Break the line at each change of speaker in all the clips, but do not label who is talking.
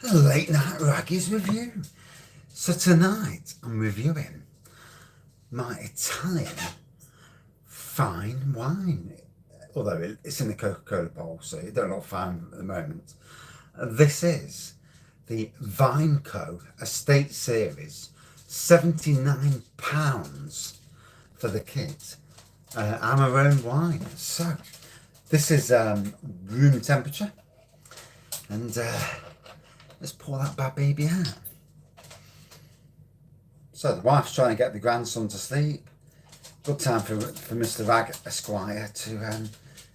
Late Night Raggies review. So tonight I'm reviewing my Italian fine wine, although it's in the Coca-Cola bowl, so you don't look fine at the moment. This is the Vineco Estate Series, £79 for the kit. Amarone wine. So this is room temperature, and let's pour that bad baby out. So the wife's trying to get the grandson to sleep. Good time for Mr. Rag Esquire to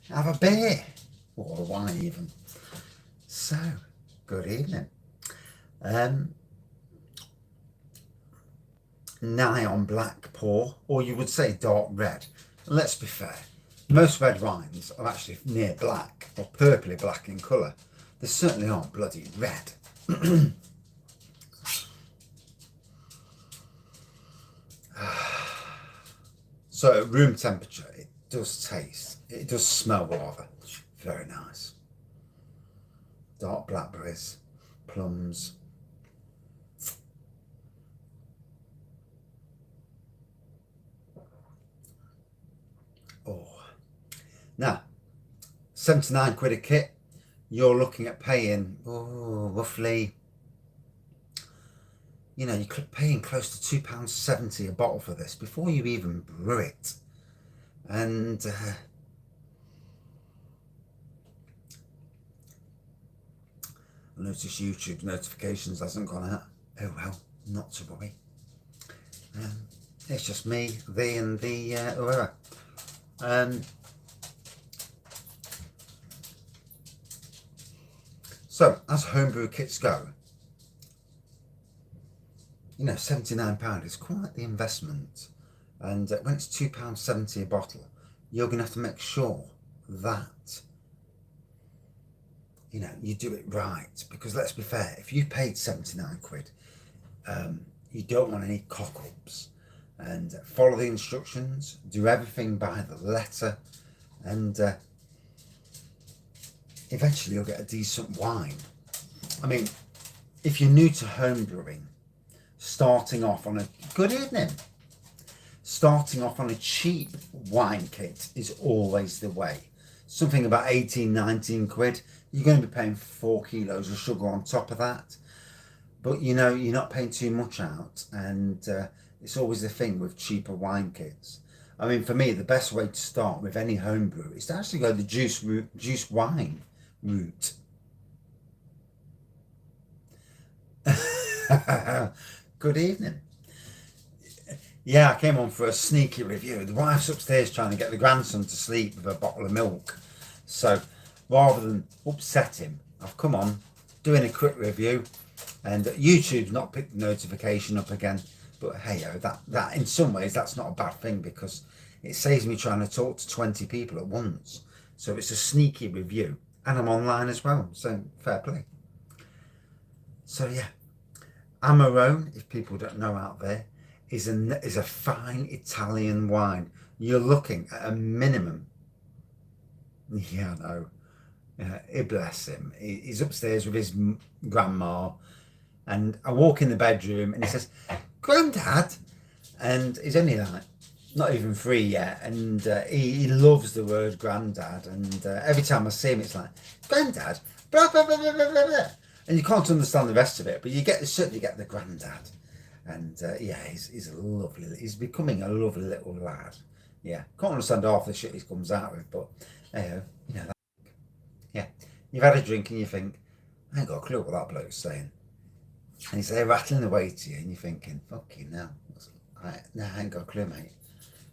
have a beer, or a wine even. So, good evening. Nigh on black pour, or you would say dark red. Let's be fair, most red wines are actually near black, or purpley black in colour. They certainly aren't bloody red. So at room temperature, it does smell rather very nice. Dark blackberries, plums. Oh, now 79 quid a kit. You're looking at paying roughly, you're paying close to £2.70 a bottle for this before you even brew it. And I notice YouTube notifications hasn't gone out. Oh well, not to worry. It's just me, thee, and the whoever. So as homebrew kits go, £79 is quite the investment, and when it's £2.70 a bottle, you're going to have to make sure that you do it right, because let's be fair, if you've paid 79 quid, you don't want any cock-ups, and follow the instructions, do everything by the letter, and eventually you'll get a decent wine. I mean, if you're new to home brewing, starting off on a cheap wine kit is always the way. Something about 18-19 quid. You're going to be paying 4 kilos of sugar on top of that, but you're not paying too much out, and it's always the thing with cheaper wine kits. I mean, for me, the best way to start with any homebrew is to actually go the juice wine route. Good evening. Yeah, I came on for a sneaky review. The wife's upstairs trying to get the grandson to sleep with a bottle of milk. So rather than upset him, I've come on doing a quick review, and YouTube's not picked the notification up again. But hey, that in some ways that's not a bad thing, because it saves me trying to talk to 20 people at once. So it's a sneaky review, and I'm online as well. So fair play. So yeah. Amarone, if people don't know out there, is a fine Italian wine. You're looking at a minimum. Yeah, I know. Bless him. He's upstairs with his grandma, and I walk in the bedroom and he says, "Grandad," and he's only like not even 3 yet, and he loves the word granddad, and every time I see him it's like, "Granddad, blah blah blah blah blah blah," and you can't understand the rest of it, but certainly get the granddad. And yeah, he's a lovely, he's becoming a lovely little lad. Yeah, can't understand half the shit he comes out with, but yeah, you've had a drink and you think, I ain't got a clue what that bloke's saying, and he's there rattling away to you, and you're thinking, fucking hell, no, I ain't got a clue, mate.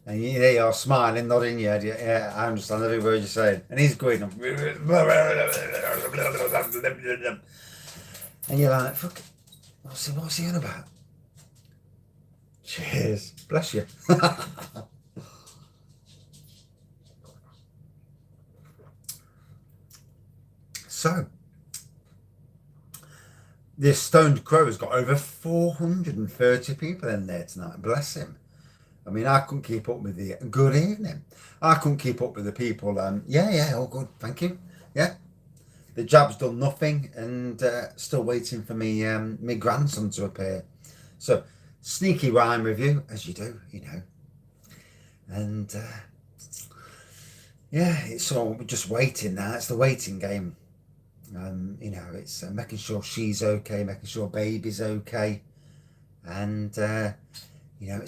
And there you are, smiling, nodding your head. Yeah, I understand every word you're saying. And he's going, and you're like, fuck, what's he on about? Cheers. Bless you. So, this Stoned Crow has got over 430 people in there tonight. Bless him. I mean, I couldn't keep up with the good evening. I couldn't keep up with the people. Yeah, all good. Thank you. Yeah. The jab's done nothing, and still waiting for me my grandson to appear. So sneaky wine review, as you do, you know. And yeah, it's all just waiting now. It's the waiting game. You know, it's making sure she's okay, making sure baby's okay, and you know,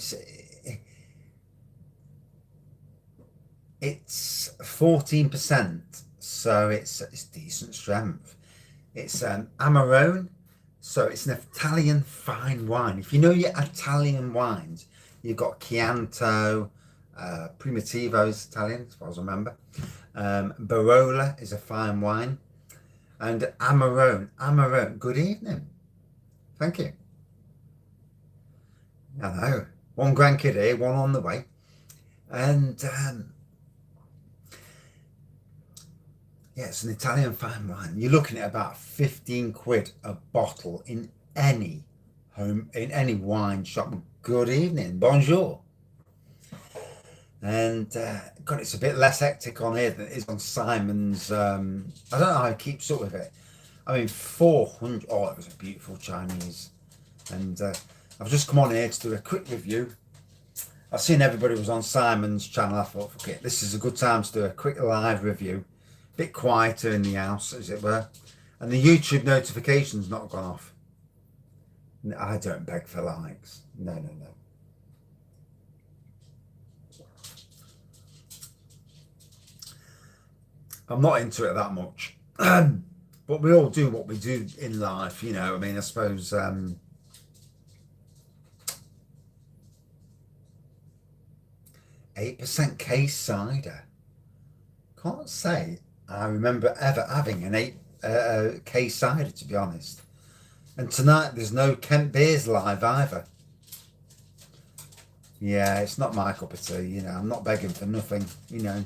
it's 14%, so it's decent strength. It's Amarone, so it's an Italian fine wine. If you know your Italian wines, you've got Chianto, Primitivo's Italian, as far as I remember. Barola is a fine wine. And Amarone, good evening. Thank you. I know. One grandkid here, one on the way. And yeah, it's an Italian fine wine. You're looking at about 15 quid a bottle in any wine shop. Good evening, bonjour. And God, it's a bit less hectic on here than it is on Simon's. I don't know how he keeps up with it. I mean, 400. Oh, it was a beautiful Chinese. And I've just come on here to do a quick review. I've seen everybody was on Simon's channel. I thought, fuck it, this is a good time to do a quick live review. Bit quieter in the house, as it were. And the YouTube notification's not gone off. I don't beg for likes. No, no, no. I'm not into it that much. But we all do what we do in life, you know. I mean, I suppose 8% case cider. Can't say I remember ever having an 8 case cider, to be honest. And tonight there's no Kent beers live either. Yeah, it's not my cup of tea, you know. I'm not begging for nothing, you know.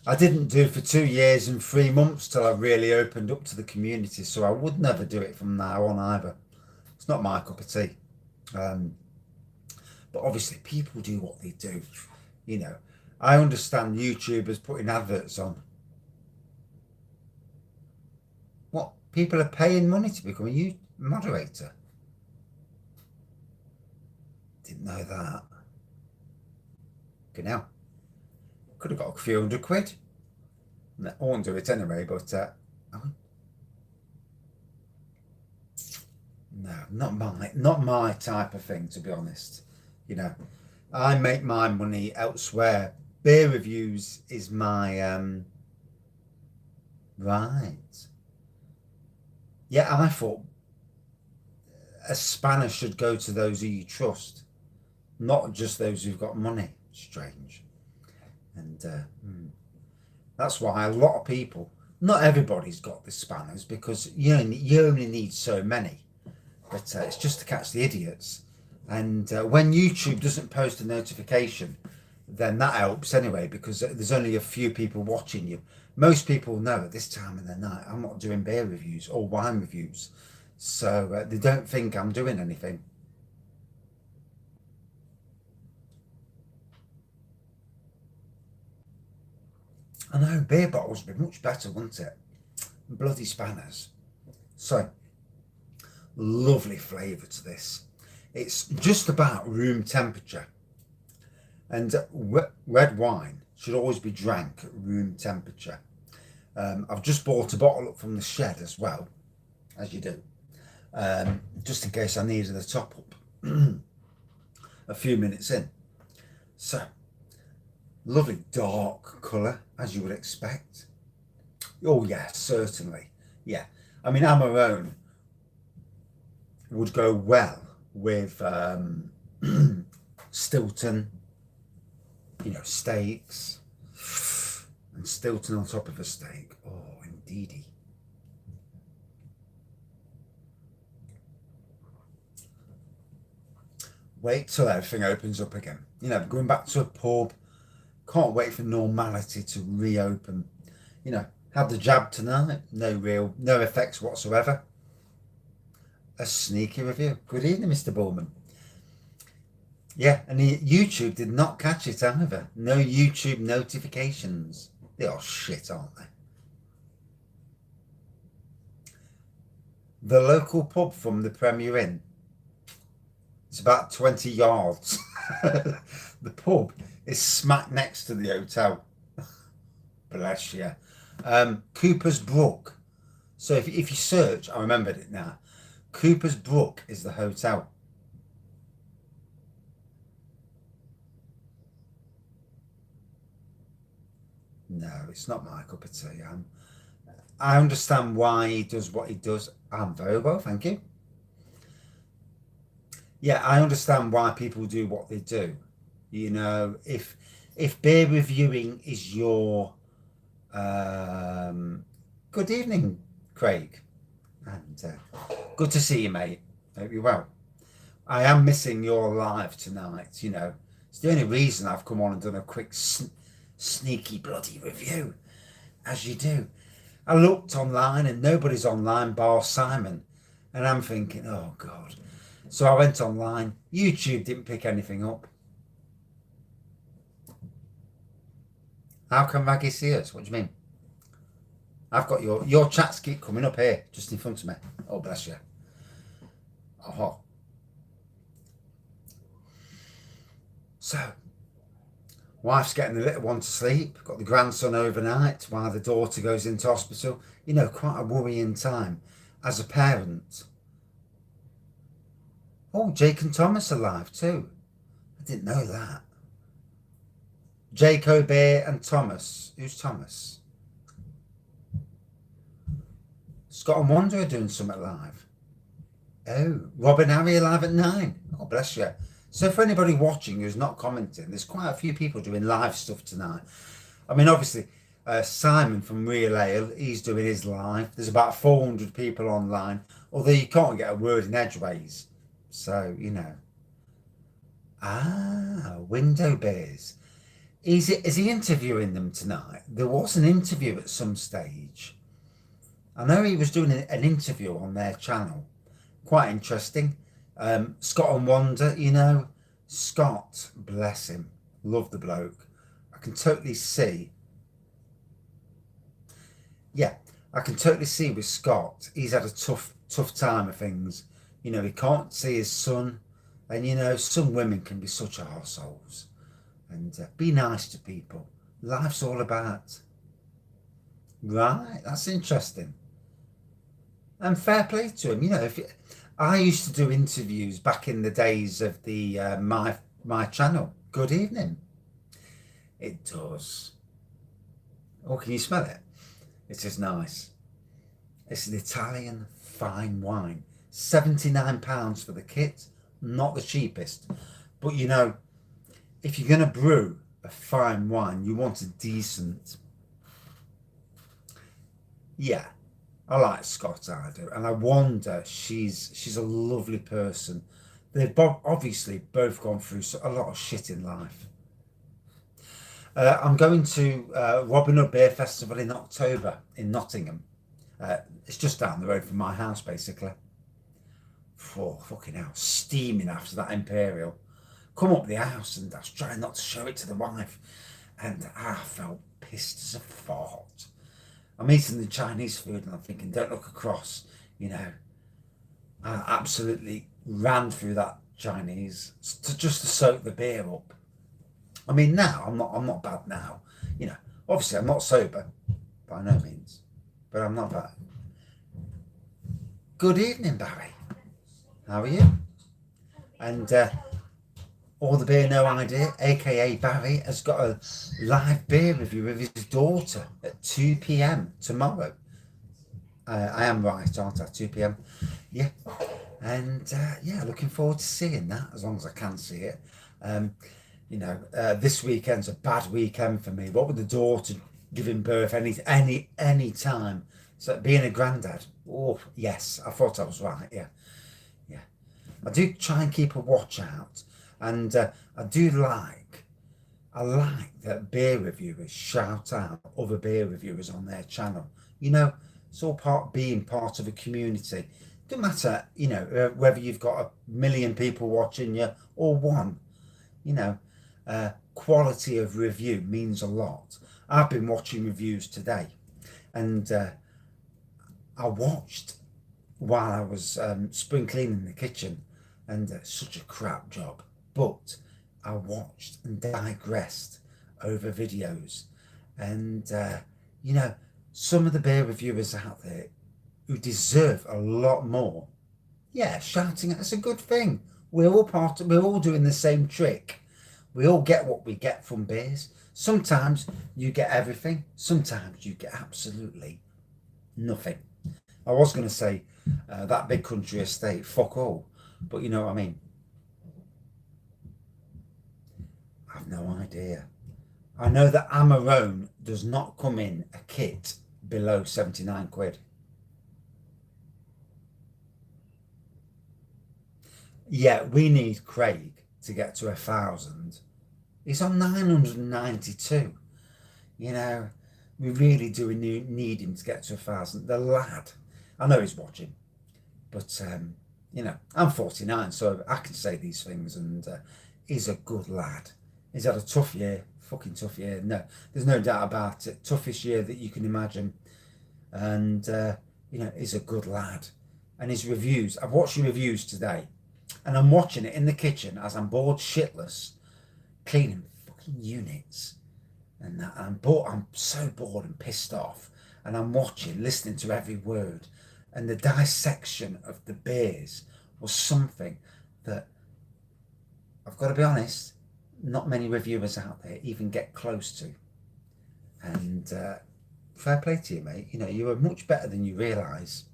I didn't do it for 2 years and 3 months till I really opened up to the community, so I would never do it from now on either. It's not my cup of tea. But obviously people do what they do, you know. I understand YouTubers putting adverts on. What? People are paying money to become a moderator? Didn't know that. Okay, now. Could have got a few £100. I won't do it anyway, but no, not my type of thing, to be honest. You know, I make my money elsewhere. Beer reviews is my right. Yeah, I thought a spanner should go to those who you trust, not just those who've got money. Strange. And that's why a lot of people, not everybody's got the spanners, because you only need so many. But it's just to catch the idiots. And when YouTube doesn't post a notification, then that helps anyway, because there's only a few people watching you. Most people know at this time of the night I'm not doing beer reviews or wine reviews, so they don't think I'm doing anything. I know, beer bottles would be much better, wouldn't it? Bloody spanners. So, lovely flavour to this. It's just about room temperature. And red wine should always be drank at room temperature. I've just bought a bottle up from the shed as well, as you do, just in case I needed a top up a few minutes in. So, lovely dark colour, as you would expect. Oh yeah, certainly. Yeah, I mean, Amarone would go well with Stilton, you know, steaks, and Stilton on top of a steak. Oh, indeedy. Wait till everything opens up again. You know, going back to a pub. Can't wait for normality to reopen. You know, had the jab tonight. No effects whatsoever. A sneaky review. Good evening, Mr. Bullman. Yeah, and YouTube did not catch it either. No YouTube notifications. They are shit, aren't they? The local pub from the Premier Inn, it's about 20 yards. The pub is smack next to the hotel. Bless you. Cooper's Brook. So if you search, I remembered it now. Cooper's Brook is the hotel. No, it's not my cup of tea. I understand why he does what he does. I'm very well, thank you. Yeah, I understand why people do what they do. You know, if beer reviewing is your good evening, Craig, and good to see you, mate. Hope you're well. I am missing your live tonight. You know, it's the only reason I've come on and done a quick sneaky bloody review, as you do. I looked online and nobody's online bar Simon, and I'm thinking, oh God. So I went online. YouTube didn't pick anything up. How can Maggie see us? What do you mean? I've got your chats keep coming up here, just in front of me. Oh, bless you. Oh. So, wife's getting the little one to sleep. Got the grandson overnight while the daughter goes into hospital. You know, quite a worrying time as a parent. Oh, Jake and Thomas are live too. I didn't know that. Jake O'Bear and Thomas. Who's Thomas? Scott and Wanda are doing something live. Oh, Rob and Harry are live at 9. Oh, bless you. So for anybody watching who's not commenting, there's quite a few people doing live stuff tonight. I mean, obviously, Simon from Real Ale, he's doing his live. There's about 400 people online, although you can't get a word in edgeways. So, you know. Ah, Window Bears. Is he interviewing them tonight? There was an interview at some stage. I know he was doing an interview on their channel. Quite interesting. Scott and Wanda, you know. Scott, bless him. Love the bloke. I can totally see. Yeah, I can totally see with Scott. He's had a tough time of things. You know, he can't see his son. And, you know, some women can be such arseholes. And be nice to people. Life's all about. Right, that's interesting. And fair play to him. You know, I used to do interviews back in the days of the my channel. Good evening. It does. Oh, can you smell it? It is nice. It's an Italian fine wine. £79 for the kit. Not the cheapest. But you know, if you're going to brew a fine wine, you want a decent. Yeah, I like Scott, I do. And I wonder, she's a lovely person. They've obviously both gone through a lot of shit in life. I'm going to Robin Hood Beer Festival in October in Nottingham. It's just down the road from my house, basically. Oh, fucking hell, steaming after that Imperial. Come up the house and I was trying not to show it to the wife. And I felt pissed as a fart. I'm eating the Chinese food and I'm thinking, don't look across, you know. I absolutely ran through that Chinese just to soak the beer up. I mean, now I'm not bad now, you know. Obviously, I'm not sober by no means, but I'm not bad. Good evening, Barry. How are you? And All the Beer No Idea, aka Barry, has got a live beer review of his daughter at 2 p.m. tomorrow. I am right, aren't I? 2 p.m. Yeah. And yeah, looking forward to seeing that as long as I can see it. You know, this weekend's a bad weekend for me. What with the daughter giving birth any time. So being a granddad, oh yes, I thought I was right. Yeah, yeah. I do try and keep a watch out, and I like that beer reviewers shout out other beer reviewers on their channel. You know, it's all being part of a community. Don't matter, you know, whether you've got a million people watching you or one. You know, quality of review means a lot. I've been watching reviews today, and I watched while I was spring cleaning the kitchen, and such a crap job. But I watched and digressed over videos, and you know, some of the beer reviewers out there who deserve a lot more. Yeah, shouting at us a good thing. We're all doing the same trick. We all get what we get from beers. Sometimes you get everything, sometimes you get absolutely nothing. I was going to say that big country estate, fuck all, but you know what I mean. I've no idea. I know that Amarone does not come in a kit below 79 quid. Yeah, we need Craig to get to 1,000. He's on 992. You know, we really do need him to get to 1,000. The lad, I know he's watching, but you know, I'm 49, so I can say these things, and he's a good lad. He's had a tough year, fucking tough year. No, there's no doubt about it. Toughest year that you can imagine, and you know, he's a good lad. And his reviews, I've watched your reviews today, and I'm watching it in the kitchen as I'm bored shitless, cleaning fucking units, and I'm so bored and pissed off, and I'm watching, listening to every word, and the dissection of the beers was something that, I've got to be honest, not many reviewers out there even get close to. And fair play to you, mate. You know, you are much better than you realise.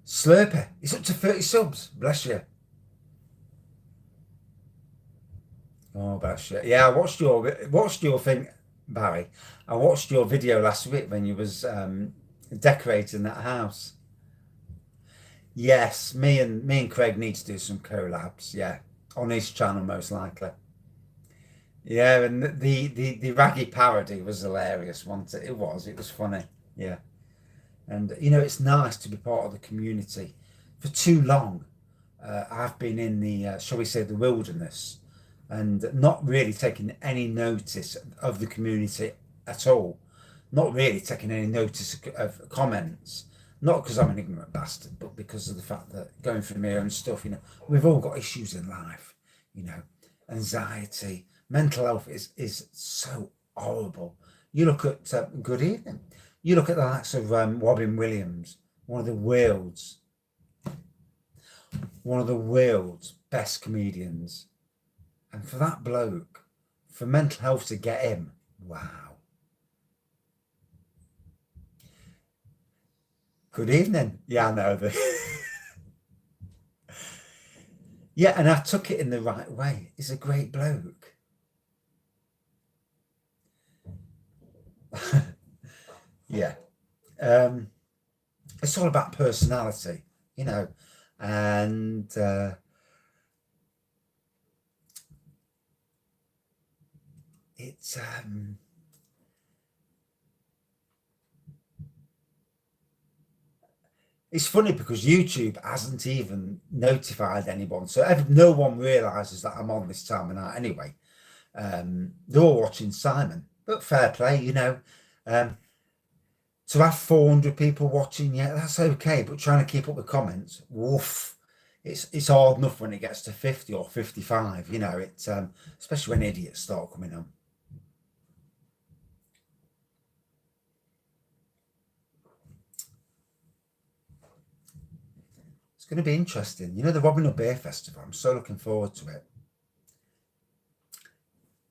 Slurper, it's up to 30 subs. Bless you. Oh, bless you. Yeah, I watched your thing, Barry. I watched your video last week when you was decorating that house. Yes, me and Craig need to do some collabs. Yeah, on his channel most likely. Yeah, and the raggy parody was hilarious, wasn't it? It was funny. Yeah, and you know, it's nice to be part of the community. For too long, I've been in the shall we say, the wilderness, and not really taking any notice of the community at all. Not really taking any notice of comments. Not because I'm an ignorant bastard, but because of the fact that going through my own stuff, you know, we've all got issues in life, you know, anxiety, mental health is so horrible. You look at good evening. You look at the likes of Robin Williams, one of the world's best comedians, and for that bloke, for mental health to get him, wow. Good evening. Yeah, I know the. Yeah, and I took it in the right way. He's a great bloke. Yeah. Um, it's all about personality, you know, and it's it's funny because YouTube hasn't even notified anyone, so no one realizes that I'm on this time of night anyway. They're all watching Simon, but fair play, you know. Um, to have 400 people watching, yeah, that's okay, but trying to keep up with comments, woof, it's hard enough when it gets to 50 or 55, you know. It's especially when idiots start coming on. It's going to be interesting, you know, the Robin Hood Beer Festival. I'm so looking forward to it.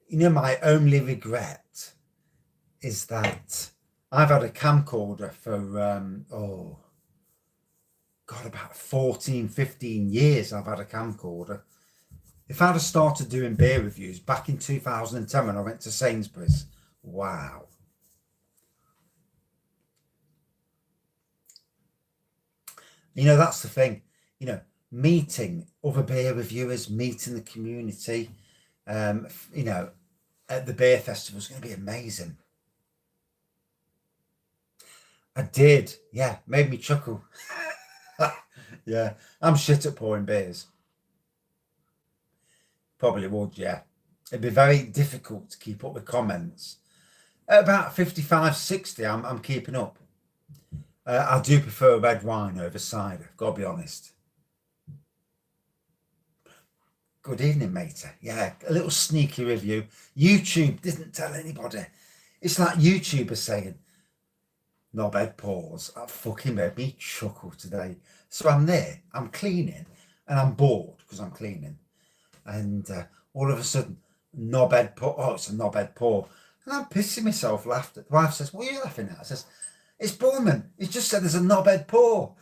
You know, my only regret is that I've had a camcorder for oh god, about 14, 15 years. I've had a camcorder. If I'd have started doing beer reviews back in 2010 when I went to Sainsbury's, wow. You know, that's the thing, you know, meeting other beer reviewers, meeting the community, you know, at the beer festival is going to be amazing. I did, yeah, made me chuckle. Yeah, I'm shit at pouring beers. Probably would, yeah. It'd be very difficult to keep up with comments. At about 55, 60, I'm keeping up. I do prefer red wine over cider, gotta be honest. Good evening, matey. Yeah, a little sneaky review. YouTube didn't tell anybody. It's like YouTubers saying, knobhead pause. That fucking made me chuckle today. So I'm there, I'm cleaning, and I'm bored because I'm cleaning. And all of a sudden, knobhead paw. Oh, it's a knobhead paw. And I'm pissing myself laughing. The wife says, what are you laughing at? I says, it's Borman. He's just said there's a knobhead paw.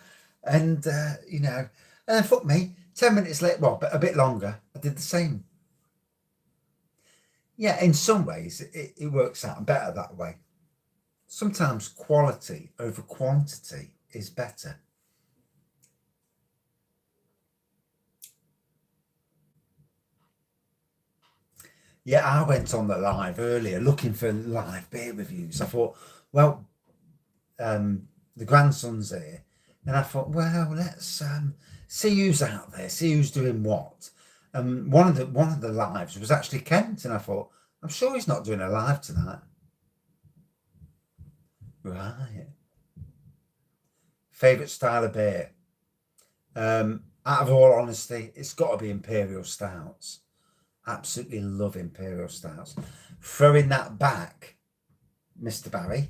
And, you know, and then fuck me, 10 minutes later, well, a bit longer, I did the same. Yeah, in some ways, it works out better that way. Sometimes quality over quantity is better. Yeah, I went on the live earlier looking for live beer reviews. I thought, well, the grandson's here, and I thought, well, let's see who's out there, see who's doing what. One of the lives was actually Kent, and I thought, I'm sure he's not doing a live tonight. Right. Favorite style of beer? Out of all honesty, it's got to be Imperial Stouts. Absolutely love Imperial Stouts. Throwing that back, Mr. Barry,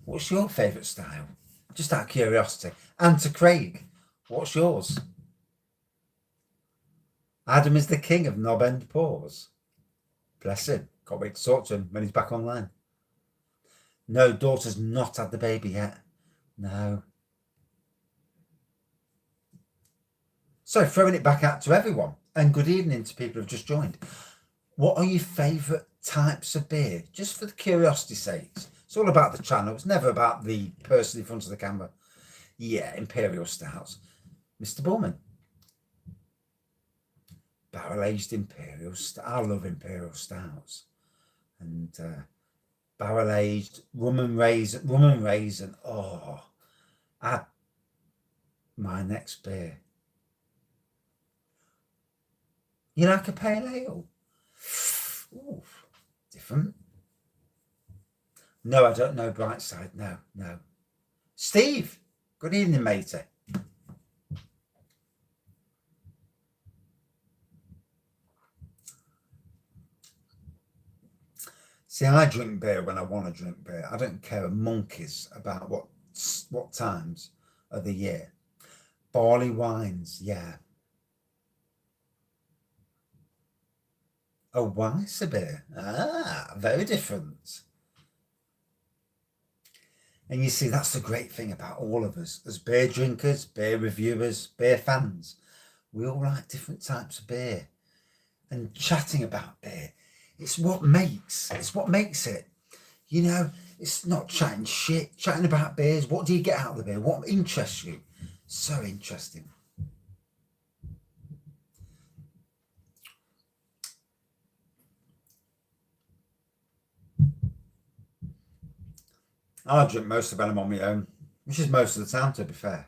what's your favourite style? Just out of curiosity. And to Craig, what's yours? Adam is the king of knob end paws. Bless him. Can't wait to talk to him when he's back online. No, daughter's not had the baby yet. No. So throwing it back out to everyone, and good evening to people who've just joined. What are your favourite types of beer? Just for the curiosity's sake. It's all about the channel. It's never about the person in front of the camera. Yeah, Imperial Stouts. Mr. Bullman. Barrel-aged Imperial Stout. I love Imperial Stouts. And barrel-aged rum and raisin. Oh, my next beer. You like a pale ale? Ooh, different. No, I don't know Brightside. No. Steve, good evening, matey. See, I drink beer when I want to drink beer. I don't care a monkeys about what times of the year. Barley wines, yeah. A Weisser beer. Very different. And you see, that's the great thing about all of us as beer drinkers, beer reviewers, beer fans. We all like different types of beer. And chatting about beer, it's what makes it. You know, it's not chatting shit, chatting about beers. What do you get out of the beer? What interests you? So interesting. I drink most of them on my own, which is most of the time, to be fair.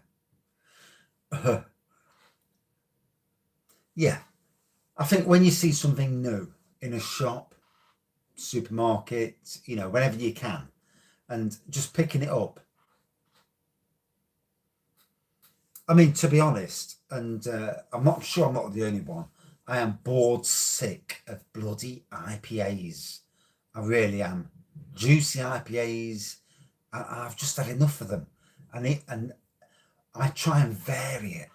Yeah, I think when you see something new in a shop, supermarket, you know, whenever you can, and just picking it up. I mean, to be honest, and I'm not sure I'm not the only one, I am bored sick of bloody IPAs. I really am. Juicy IPAs. I've just had enough of them. And I try and vary it.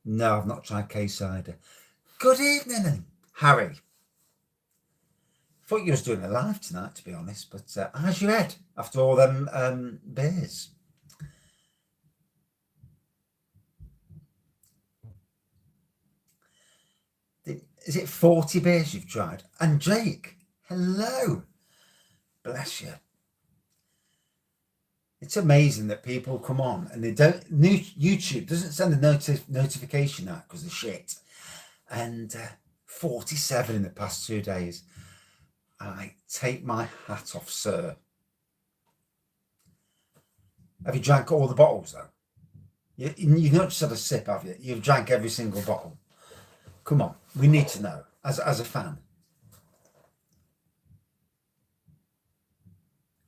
No, I've not tried K-cider. Good evening, Harry. Thought you was doing a live tonight, to be honest, but how's your head after all them beers? Is it 40 beers you've tried? And Jake, hello. Bless you. It's amazing that people come on and they don't. YouTube doesn't send a notification out because of shit. And 47 in the past 2 days. I take my hat off, sir. Have you drank all the bottles though? You've not just had a sip, have you? You've drank every single bottle. Come on, we need to know as a fan.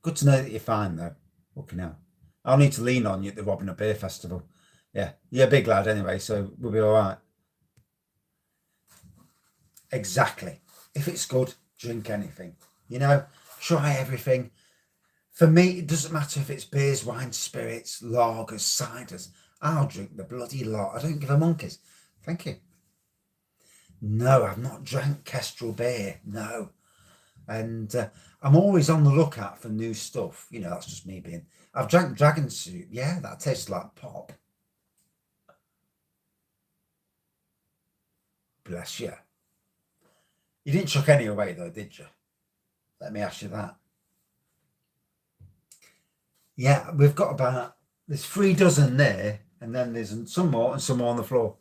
Good to know that you're fine though. Fucking hell. I'll need to lean on you at the Robin Hood Beer Festival. Yeah, you're a big lad anyway, so we'll be all right. Exactly. If it's good, drink anything. You know, try everything. For me, it doesn't matter if it's beers, wines, spirits, lagers, ciders. I'll drink the bloody lot. I don't give a monkeys. Thank you. No, I've not drank Kestrel beer. No. And I'm always on the lookout for new stuff. You know, that's just me being. I've drank Dragon Soup. Yeah, that tastes like pop. Bless you. You didn't chuck any away though, did you? Let me ask you that. Yeah, we've got there's 3 dozen there, and then there's some more and some more on the floor.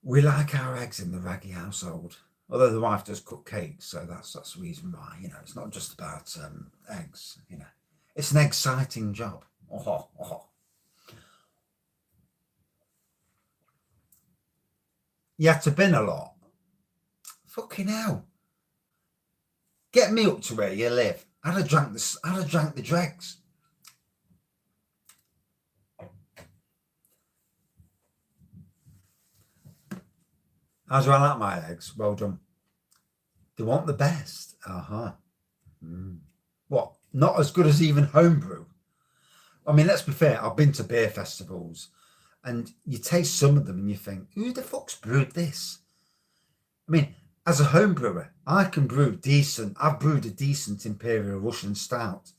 We like our eggs in the Raggy household. Although the wife does cook cakes, so that's the reason why. You know, it's not just about eggs. You know, it's an exciting job. Oh, oh. You have to bin a lot. Fucking hell! Get me up to where you live. I'd have drank the dregs. How do I like my eggs? Well done. They want the best. What? Not as good as even Homebrew? I mean, let's be fair. I've been to beer festivals, and you taste some of them, and you think, "Who the fuck's brewed this?" I mean, as a home brewer, I can brew decent. I've brewed a decent Imperial Russian Stout.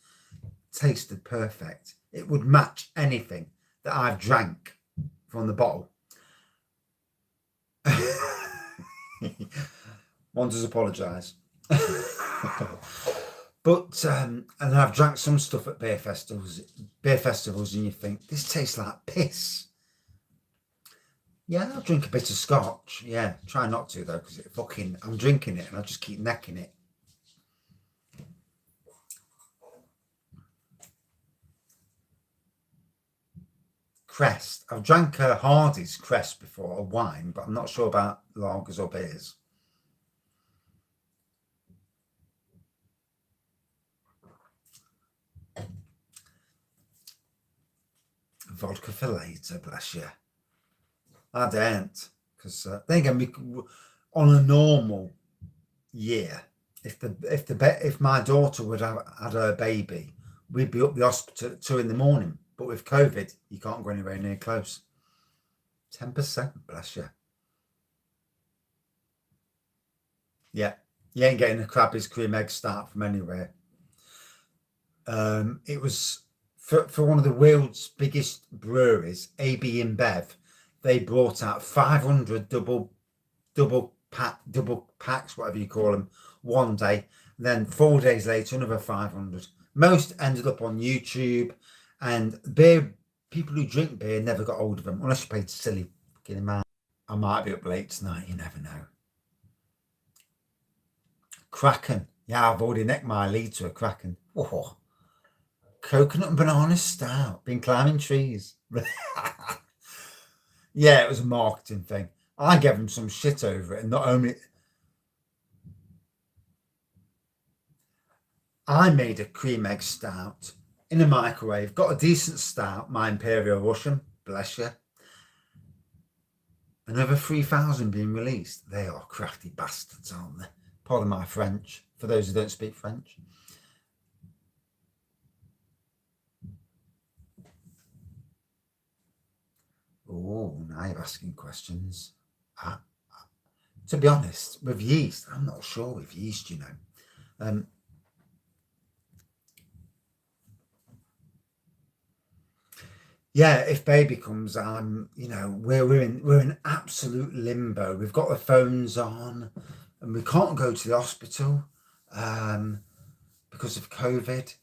Tasted perfect. It would match anything that I've drank from the bottle. One does apologise. But and I've drank some stuff at beer festivals, and you think this tastes like piss. Yeah, I'll drink a bit of scotch. Yeah, try not to though, because I'm drinking it and I just keep necking it. Crest. I've drank a Hardy's Crest before, a wine, but I'm not sure about lagers or beers. Vodka for later, bless you. I don't, because then again, on a normal year, if my daughter would have had her baby, we'd be up the hospital at 2 a.m. But with COVID, you can't go anywhere near close. 10%, bless you. Yeah, you ain't getting a Krabby's cream egg start from anywhere. It was for one of the world's biggest breweries, AB InBev. They brought out 500 double packs, whatever you call them, one day. Then 4 days later, another 500. Most ended up on YouTube, and people who drink beer never got hold of them unless you paid silly fucking amount. I might be up late tonight. You never know. Kraken. Yeah, I've already necked my lead to a Kraken. Oh, coconut and banana stout. Been climbing trees. Yeah, it was a marketing thing. I gave them some shit over it, and not only I made a cream egg stout in a microwave, got a decent stout, my Imperial Russian, bless you. Another 3,000 being released. They are crafty bastards, aren't they? Pardon my French, for those who don't speak French. Oh, now you're asking questions. To be honest, with yeast, I'm not sure with yeast, you know. Yeah, if baby comes, you know, we're in absolute limbo. We've got the phones on, and we can't go to the hospital because of COVID.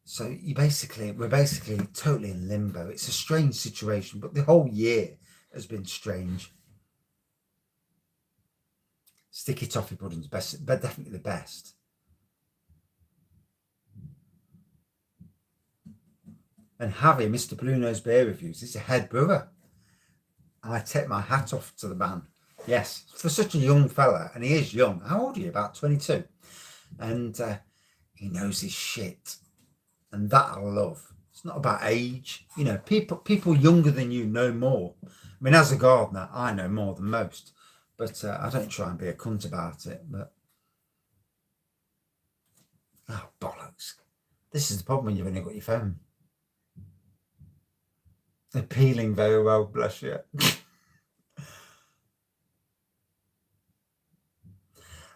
So we're basically totally in limbo. It's a strange situation, but the whole year has been strange. Sticky toffee pudding's best, but definitely the best. And Harry, Mr. Bruno's Beer Reviews, is a head brewer. I take my hat off to the man. Yes, for such a young fella, and he is young. How old are you? About 22. And he knows his shit, and that I love. It's not about age, you know. People younger than you know more. I mean, as a gardener, I know more than most, but I don't try and be a cunt about it. But oh bollocks! This is the problem when you've only got your phone. They're peeling very well, bless you.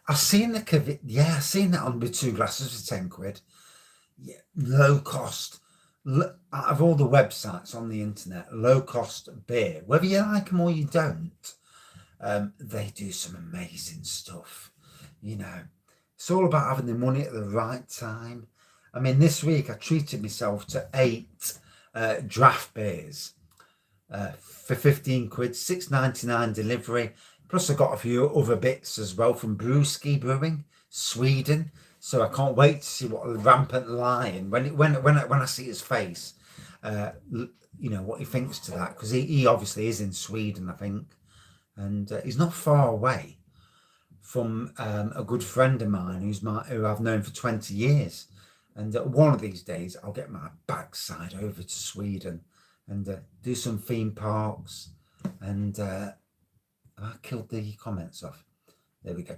I've seen I've seen that on with 2 glasses for 10 quid. Yeah, low cost. Out of all the websites on the internet, low cost beer, whether you like them or you don't, they do some amazing stuff. You know, it's all about having the money at the right time. I mean, this week I treated myself to 8 draft beers for 15 quid, 6.99 delivery. Plus I got a few other bits as well from Brewing, Sweden. So I can't wait to see what a rampant lion, when I see his face, you know, what he thinks to that, because he obviously is in Sweden, I think, and he's not far away from a good friend of mine who I've known for 20 years. And one of these days I'll get my backside over to Sweden and do some theme parks. And I killed the comments off. There we go.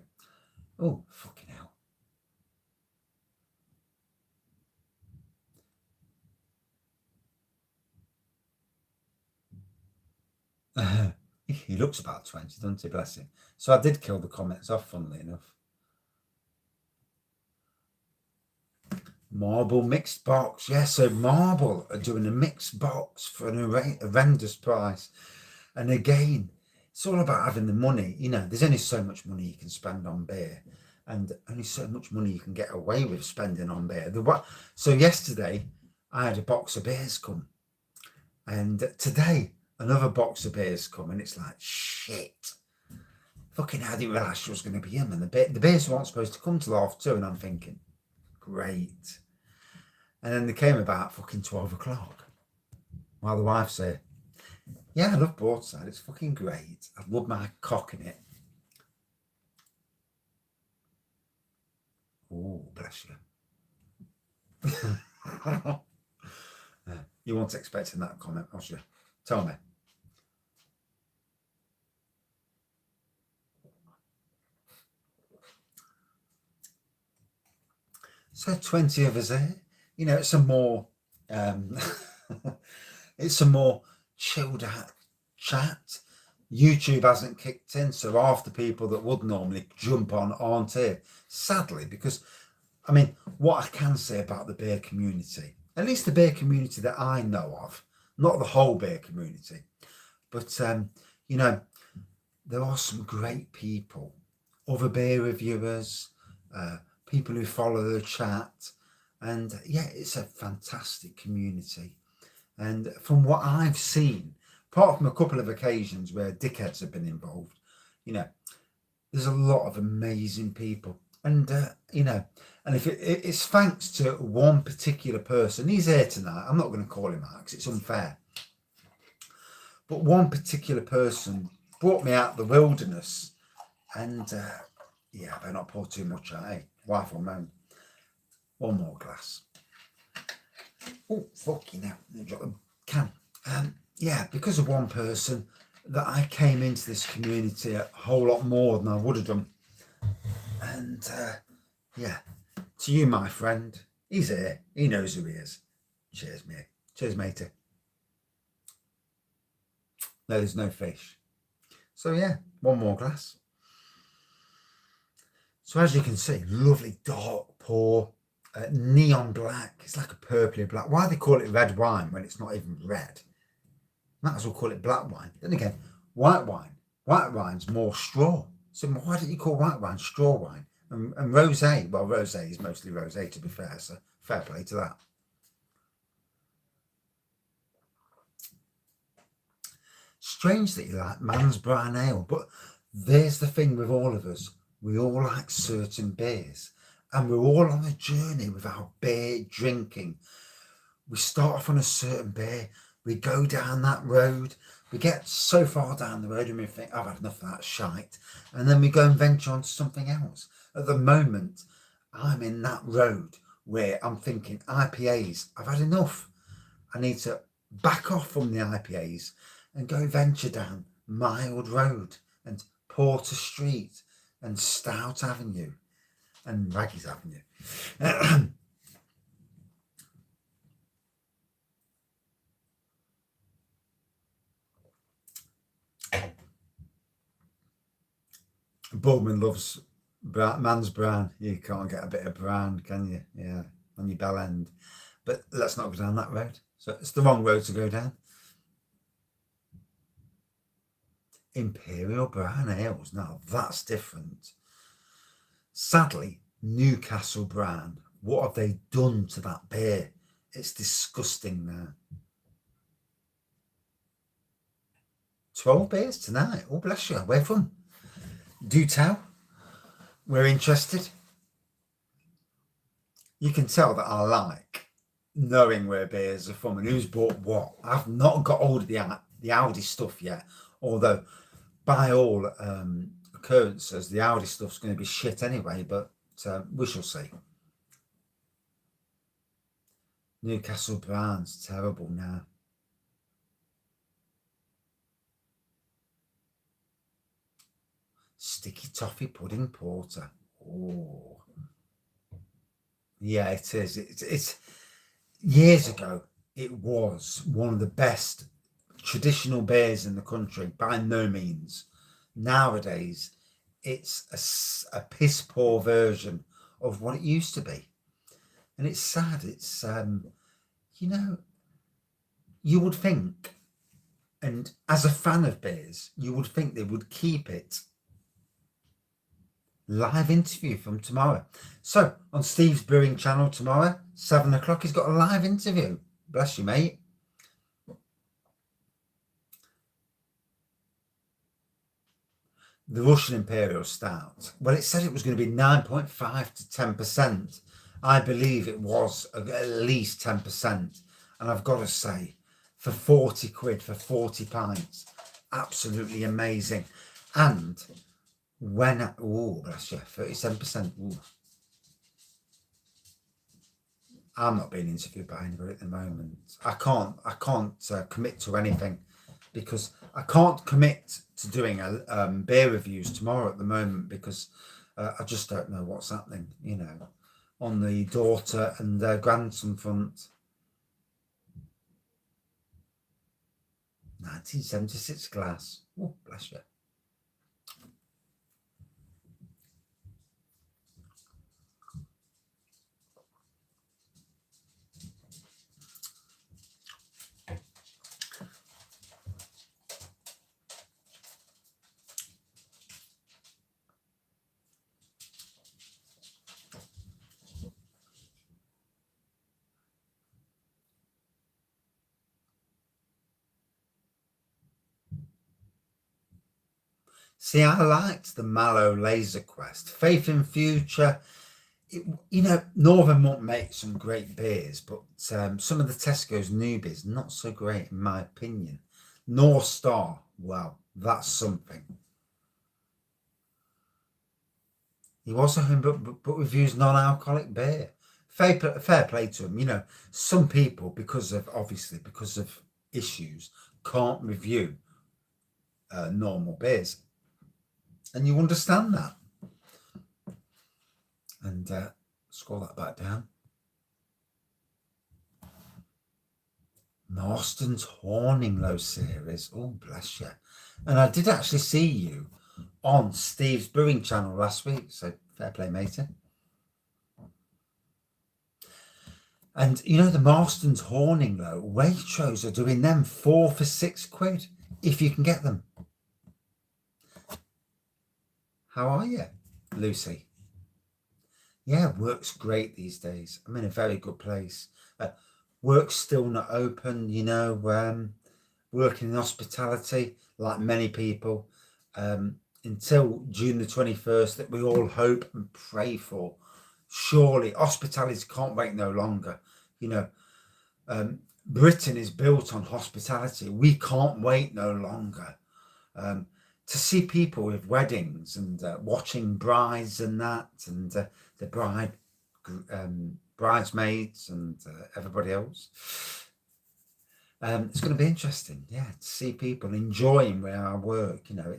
Oh, fucking hell. He looks about 20, doesn't he? Bless him. So I did kill the comments off, funnily enough. Marble mixed box. Yeah, so Marble are doing a mixed box for an horrendous price. And again, it's all about having the money. You know, there's only so much money you can spend on beer, and only so much money you can get away with spending on beer. So yesterday, I had a box of beers come. And today, another box of beers come, and it's like, shit. Fucking hell, I didn't realise she was going to be in. And the beers weren't supposed to come till 2:30, and I'm thinking, great. And then they came about fucking 12 o'clock. While the wife said, yeah, I love Broadside, it's fucking great. I love my cock in it. Oh, bless you. You weren't expecting that comment, was you? Tell me. So 20 of us there. You know, it's a more it's a more chilled out chat. YouTube hasn't kicked in, so half the people that would normally jump on aren't here, sadly, because I mean, what I can say about the beer community, at least the beer community that I know of, not the whole beer community, but you know, there are some great people, other beer reviewers, people who follow the chat, and yeah, it's a fantastic community. And from what I've seen, apart from a couple of occasions where dickheads have been involved, you know, there's a lot of amazing people. And you know, and if it's thanks to one particular person, he's here tonight, I'm not going to call him out because it's unfair, but one particular person brought me out the wilderness. And yeah, I better not pour too much out, eh? Wife will moan. One more glass. Oh, fucking hell. Drop the can. Yeah, because of one person that I came into this community a whole lot more than I would have done. And yeah, to you, my friend, he's here. He knows who he is. Cheers, mate. Cheers, matey. No, there's no fish. So yeah, one more glass. So as you can see, lovely dark pour, neon black. It's like a purpley black. Why they call it red wine when it's not even red? Might as well call it black wine. Then again, white wine. White wine's more straw. So why don't you call white wine straw wine? And rosé, well, rosé is mostly rosé, to be fair. So fair play to that. Strange that you like man's brown ale, but there's the thing with all of us. We all like certain beers, and we're all on a journey with our beer drinking. We start off on a certain beer, we go down that road, we get so far down the road and we think, I've had enough of that shite, and then we go and venture onto something else. At the moment, I'm in that road where I'm thinking IPAs, I've had enough. I need to back off from the IPAs and go venture down Mild Road and Porter Street and Stout Avenue and Raggy's Avenue. Bowman loves man's brown. You can't get a bit of brown, can you? Yeah, on your bell end. But let's not go down that road. So it's the wrong road to go down. Imperial brown ales. Now that's different. Sadly, Newcastle brown. What have they done to that beer? It's disgusting now. 12 beers tonight. Oh, bless you. Where from? Do tell. We're interested. You can tell that I like knowing where beers are from and who's bought what. I've not got hold of the Aldi stuff yet, although by all occurrences, the Aldi stuff's going to be shit anyway, but we shall see. Newcastle brown's terrible now. Sticky toffee pudding porter. Oh, yeah, it is. It's years ago. It was one of the best traditional beers in the country. By no means. Nowadays, it's a piss poor version of what it used to be, and it's sad. It's you know, you would think, and as a fan of beers, you would think they would keep it. Live interview from tomorrow. So on Steve's Brewing channel tomorrow, 7 o'clock, he's got a live interview. Bless you, mate. The Russian Imperial Stout. Well, it said it was going to be 9.5 to 10%. I believe it was at least 10%. And I've got to say, for 40 quid, for 40 pints, absolutely amazing. And when, oh, bless you, 37%. Ooh. I'm not being interviewed by anybody at the moment. I can't commit to anything because I can't commit to doing a beer reviews tomorrow at the moment because I just don't know what's happening, you know, on the daughter and grandson front. 1976 glass. Oh, bless you. See, I liked the Mallow Laser Quest. Faith in Future. You know, Northern won't make some great beers, but some of the Tesco's newbies, not so great in my opinion. North Star, well, that's something. He was a home but reviews non-alcoholic beer. Fair play to him. You know, some people, because of issues, can't review normal beers. And you understand that. And scroll that back down. Marston's Horninglow series. Oh, bless you. And I did actually see you on Steve's Brewing channel last week. So fair play, matey. And you know, the Marston's Horninglow, Waitrose are doing them 4 for 6 quid if you can get them. How are you, Lucy? Yeah, work's great these days. I'm in a very good place. Work's still not open, you know, working in hospitality, like many people, until June the 21st, that we all hope and pray for. Surely, hospitality can't wait no longer. You know, Britain is built on hospitality. We can't wait no longer. To see people with weddings and watching brides and that, and the bridesmaids and everybody else. It's going to be interesting, yeah, to see people enjoying where I work. You know,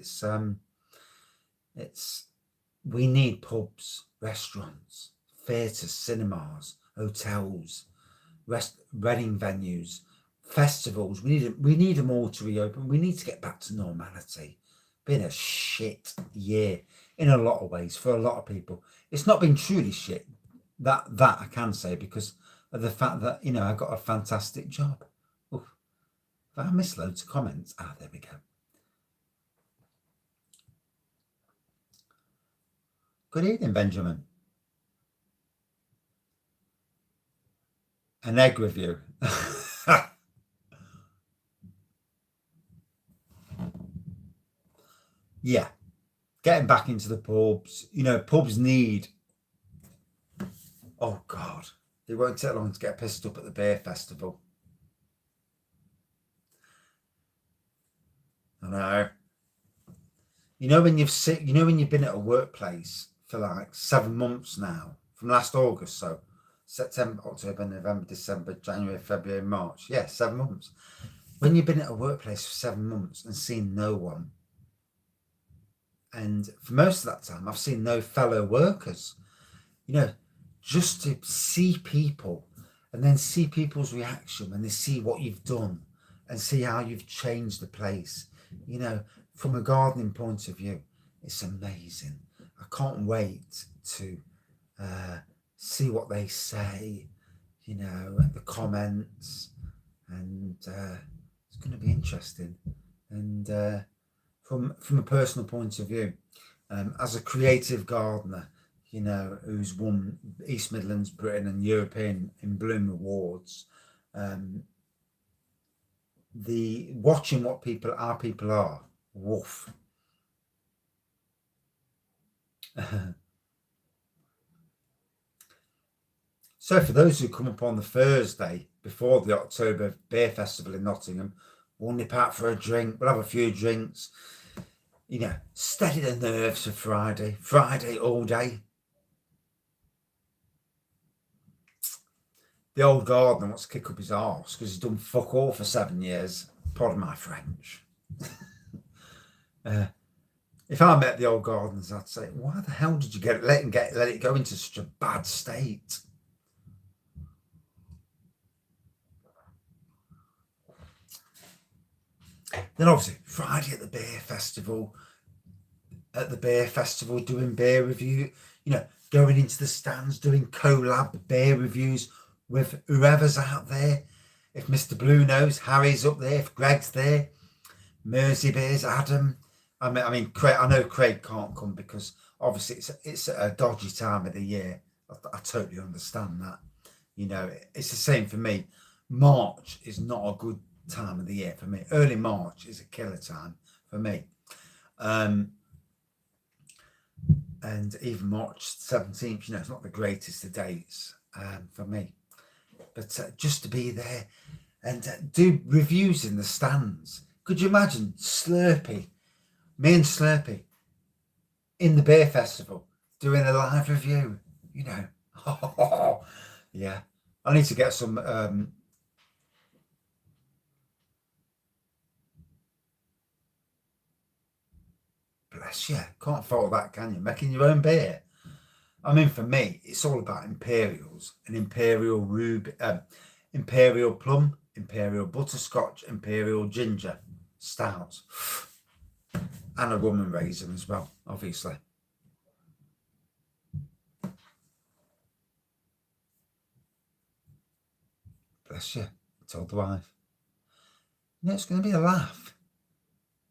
it's we need pubs, restaurants, theatres, cinemas, hotels, wedding venues, festivals. We need them all to reopen. We need to get back to normality. Been a shit year in a lot of ways for a lot of people. It's not been truly shit. That I can say, because of the fact that, you know, I got a fantastic job. Oof. I missed loads of comments. There we go. Good evening, Benjamin. An egg review. Yeah, getting back into the pubs. You know, pubs need... Oh, God. It won't take long to get pissed up at the beer festival. I know. You know when you've been at a workplace for like 7 months now, from last August, so September, October, November, December, January, February, March. Yeah, 7 months. When you've been at a workplace for 7 months and seen no one, and for most of that time, I've seen no fellow workers, you know, just to see people and then see people's reaction when they see what you've done and see how you've changed the place, you know, from a gardening point of view, it's amazing. I can't wait to see what they say, you know, the comments, and it's going to be interesting. And from a personal point of view, as a creative gardener, you know, who's won East Midlands, Britain and European in Bloom Awards, the watching what our people are, woof. So for those who come up on the Thursday before the October Beer Festival in Nottingham, we'll nip out for a drink, we'll have a few drinks, you know, steady the nerves for Friday all day. The old gardener wants to kick up his arse because he's done fuck all for 7 years. Pardon my French. If I met the old gardeners, I'd say, why the hell did you let it go into such a bad state? Then obviously Friday at the beer festival, doing beer review, you know, going into the stands, doing collab beer reviews with whoever's out there. If Mr. Blue knows, Harry's up there, if Greg's there, Mersey Beers, Adam. I mean, Craig, I know Craig can't come because obviously it's a dodgy time of the year. I totally understand that. You know, it's the same for me. March is not a good time of the year for me. Early March is a killer time for me. And even March 17th, you know, it's not the greatest of dates for me. But just to be there and do reviews in the stands. Could you imagine me and Slurpee in the beer festival doing a live review, you know? Yeah, I need to get some bless you, can't fault that, can you? Making your own beer. I mean, for me, it's all about imperials, an imperial imperial plum, imperial butterscotch, imperial ginger stout, and a rum and raisin as well, obviously. Bless you, I told the wife. You know, it's going to be a laugh.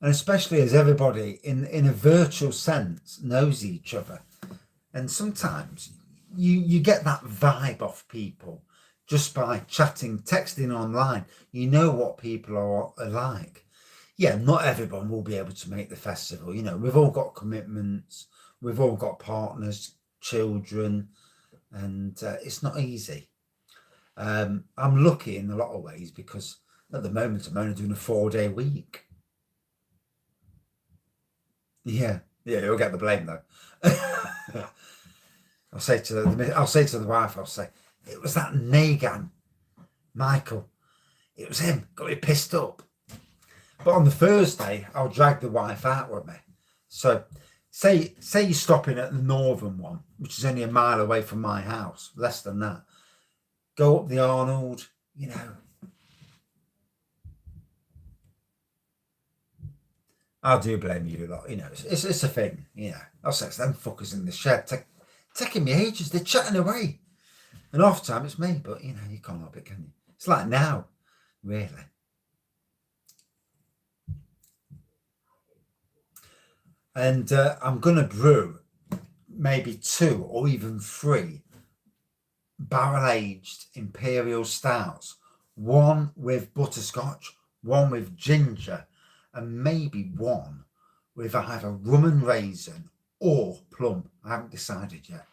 And especially as everybody in a virtual sense knows each other. And sometimes you get that vibe off people just by chatting, texting online. You know what people are like. Yeah, not everyone will be able to make the festival. You know, we've all got commitments. We've all got partners, children, and it's not easy. I'm lucky in a lot of ways because at the moment I'm only doing a 4-day week. Yeah, you'll get the blame though. I'll say to the wife, I'll say, It was that Nagan, Michael. It was him. Got me pissed up. But on the Thursday, I'll drag the wife out with me. So say you're stopping at the northern one, which is only a mile away from my house, less than that. Go up the Arnold, you know. I do blame you a lot, you know. It's a thing, you know. I'll say it's them fuckers in the shed taking me ages. They're chatting away. And half the time it's me, but you know, you can't help it, can you? It's like now, really. And I'm going to brew maybe 2 or even 3 barrel-aged imperial stouts. One with butterscotch, one with ginger, and maybe one with either rum and raisin or plum. I haven't decided yet.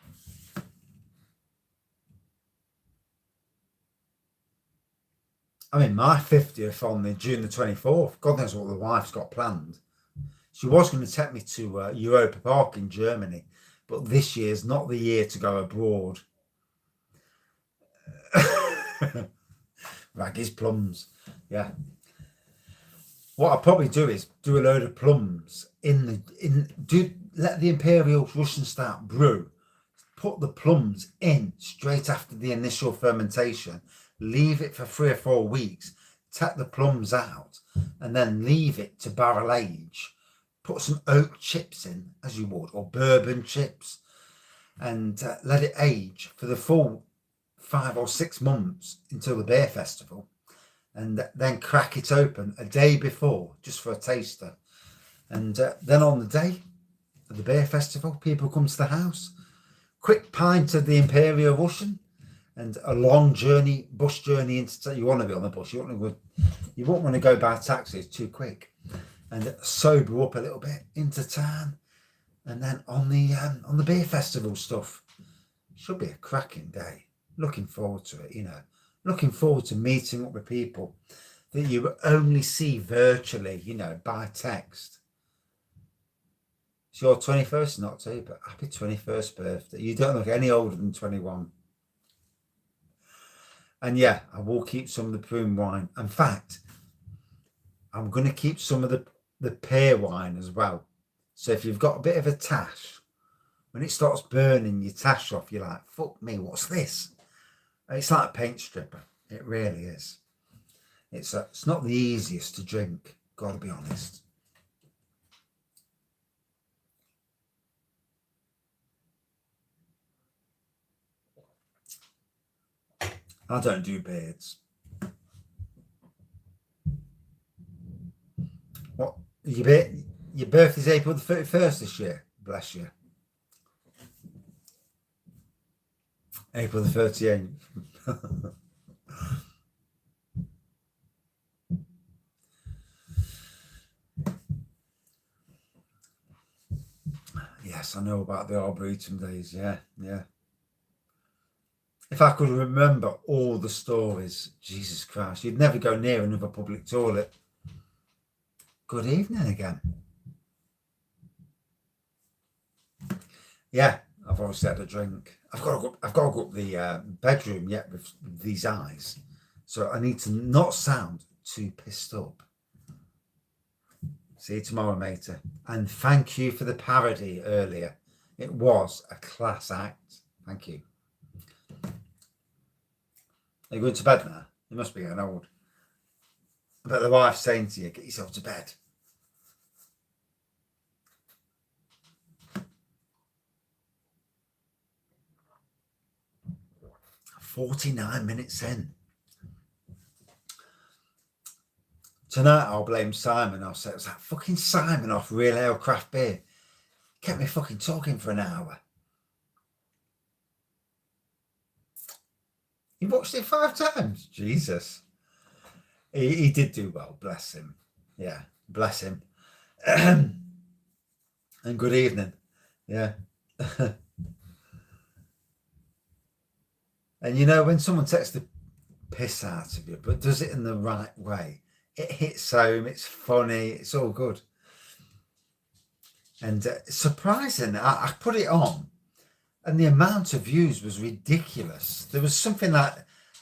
I mean, my 50th on the June the 24th. God knows what the wife's got planned. She was going to take me to Europa Park in Germany, but this year's not the year to go abroad. Raggy's plums, yeah. What I'll probably do is do a load of plums let the Imperial Russian Stout brew, put the plums in straight after the initial fermentation, leave it for 3 or 4 weeks, take the plums out, and then leave it to barrel age. Put some oak chips in, as you would, or bourbon chips, and let it age for the full 5 or 6 months until the beer festival, and then crack it open a day before just for a taster. And then on the day of the beer festival, people come to the house, quick pint of the Imperial Russian, and a long journey, bus journey into. You want to be on the bus. You won't want to go by taxi. It's too quick. And sober up a little bit into town, and then on the beer festival stuff. Should be a cracking day. Looking forward to it, you know. Looking forward to meeting up with people that you only see virtually, you know, by text. It's your 21st in October. Happy 21st birthday. You don't look any older than 21. And yeah, I will keep some of the prune wine. In fact, I'm going to keep some of the pear wine as well. So if you've got a bit of a tash, when it starts burning your tash off, you're like, fuck me, what's this? It's like a paint stripper. It really is. It's not the easiest to drink, gotta be honest. I don't do beards. What? Your birthday's April the 31st this year? Bless you. April the 38th. Yes, I know about the Arboretum days. Yeah. If I could remember all the stories, Jesus Christ, you'd never go near another public toilet. Good evening again. Yeah, I've always had a drink. I've got to go up the bedroom yet with these eyes, so I need to not sound too pissed up. See you tomorrow, matey. And thank you for the parody earlier. It was a class act. Thank you. Are you going to bed now? You must be getting old. But the wife's saying to you, get yourself to bed. "49 minutes in. Tonight I'll blame Simon. I'll say it was that fucking Simon off Real Ale Craft Beer. Kept me fucking talking for an hour. He watched it 5 times. Jesus. He did do well, bless him. Yeah, bless him. And good evening. Yeah. And you know, when someone takes the piss out of you, but does it in the right way, it hits home, it's funny, it's all good. And surprising, I put it on and the amount of views was ridiculous. There was something like,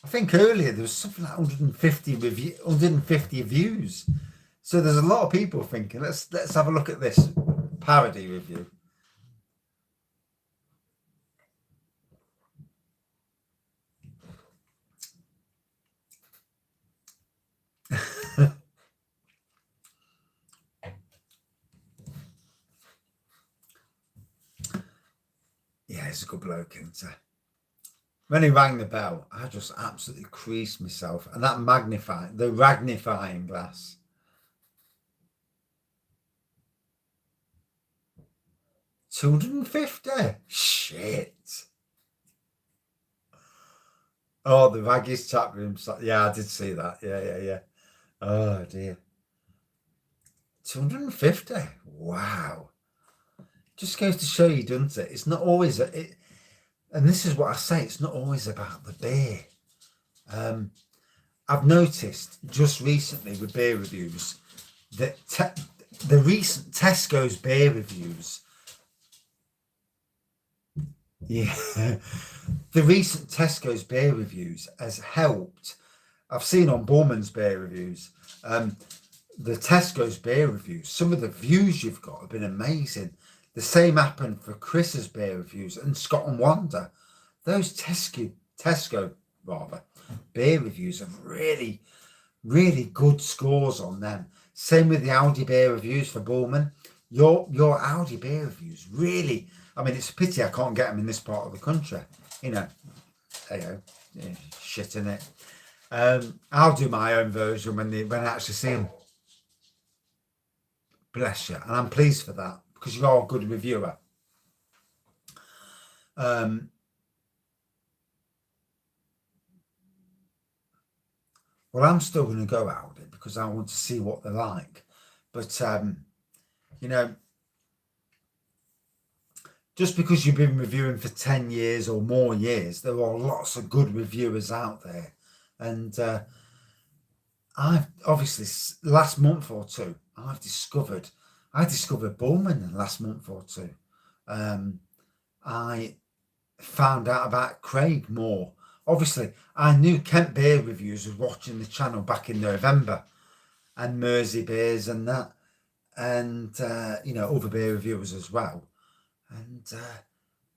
I think earlier there was something like 150 views. So there's a lot of people thinking, let's have a look at this parody review. Yeah, he's a good bloke, isn't he? When he rang the bell, I just absolutely creased myself. And that magnifying glass. $250? Shit. Oh, the Raggies chat room. Yeah, I did see that. Yeah. Oh, dear. 250? Wow. Just goes to show you, doesn't it? It's not always... and this is what I say, it's not always about the beer. I've noticed just recently with beer reviews that the recent Tesco's beer reviews, the recent Tesco's beer reviews has helped. I've seen on Borman's beer reviews, the Tesco's beer reviews, some of the views you've got have been amazing. The same happened for Chris's beer reviews and Scott and Wanda. Those Tesco beer reviews have really, really good scores on them. Same with the Audi beer reviews for Borman. Your Audi beer reviews really, I mean, it's a pity I can't get them in this part of the country. You know, there you go, yeah, shit in it. I'll do my own version when I actually see them. Bless you, and I'm pleased for that because you are a good reviewer. Well, I'm still going to go out it because I want to see what they're like. But you know, just because you've been reviewing for 10 years or more years, there are lots of good reviewers out there. And I've obviously last month or two, I discovered Bowman in the last month or two. I found out about Craig more. Obviously, I knew Kent Beer Reviews was watching the channel back in November, and Mersey Beers and that, and you know, other beer reviewers as well. And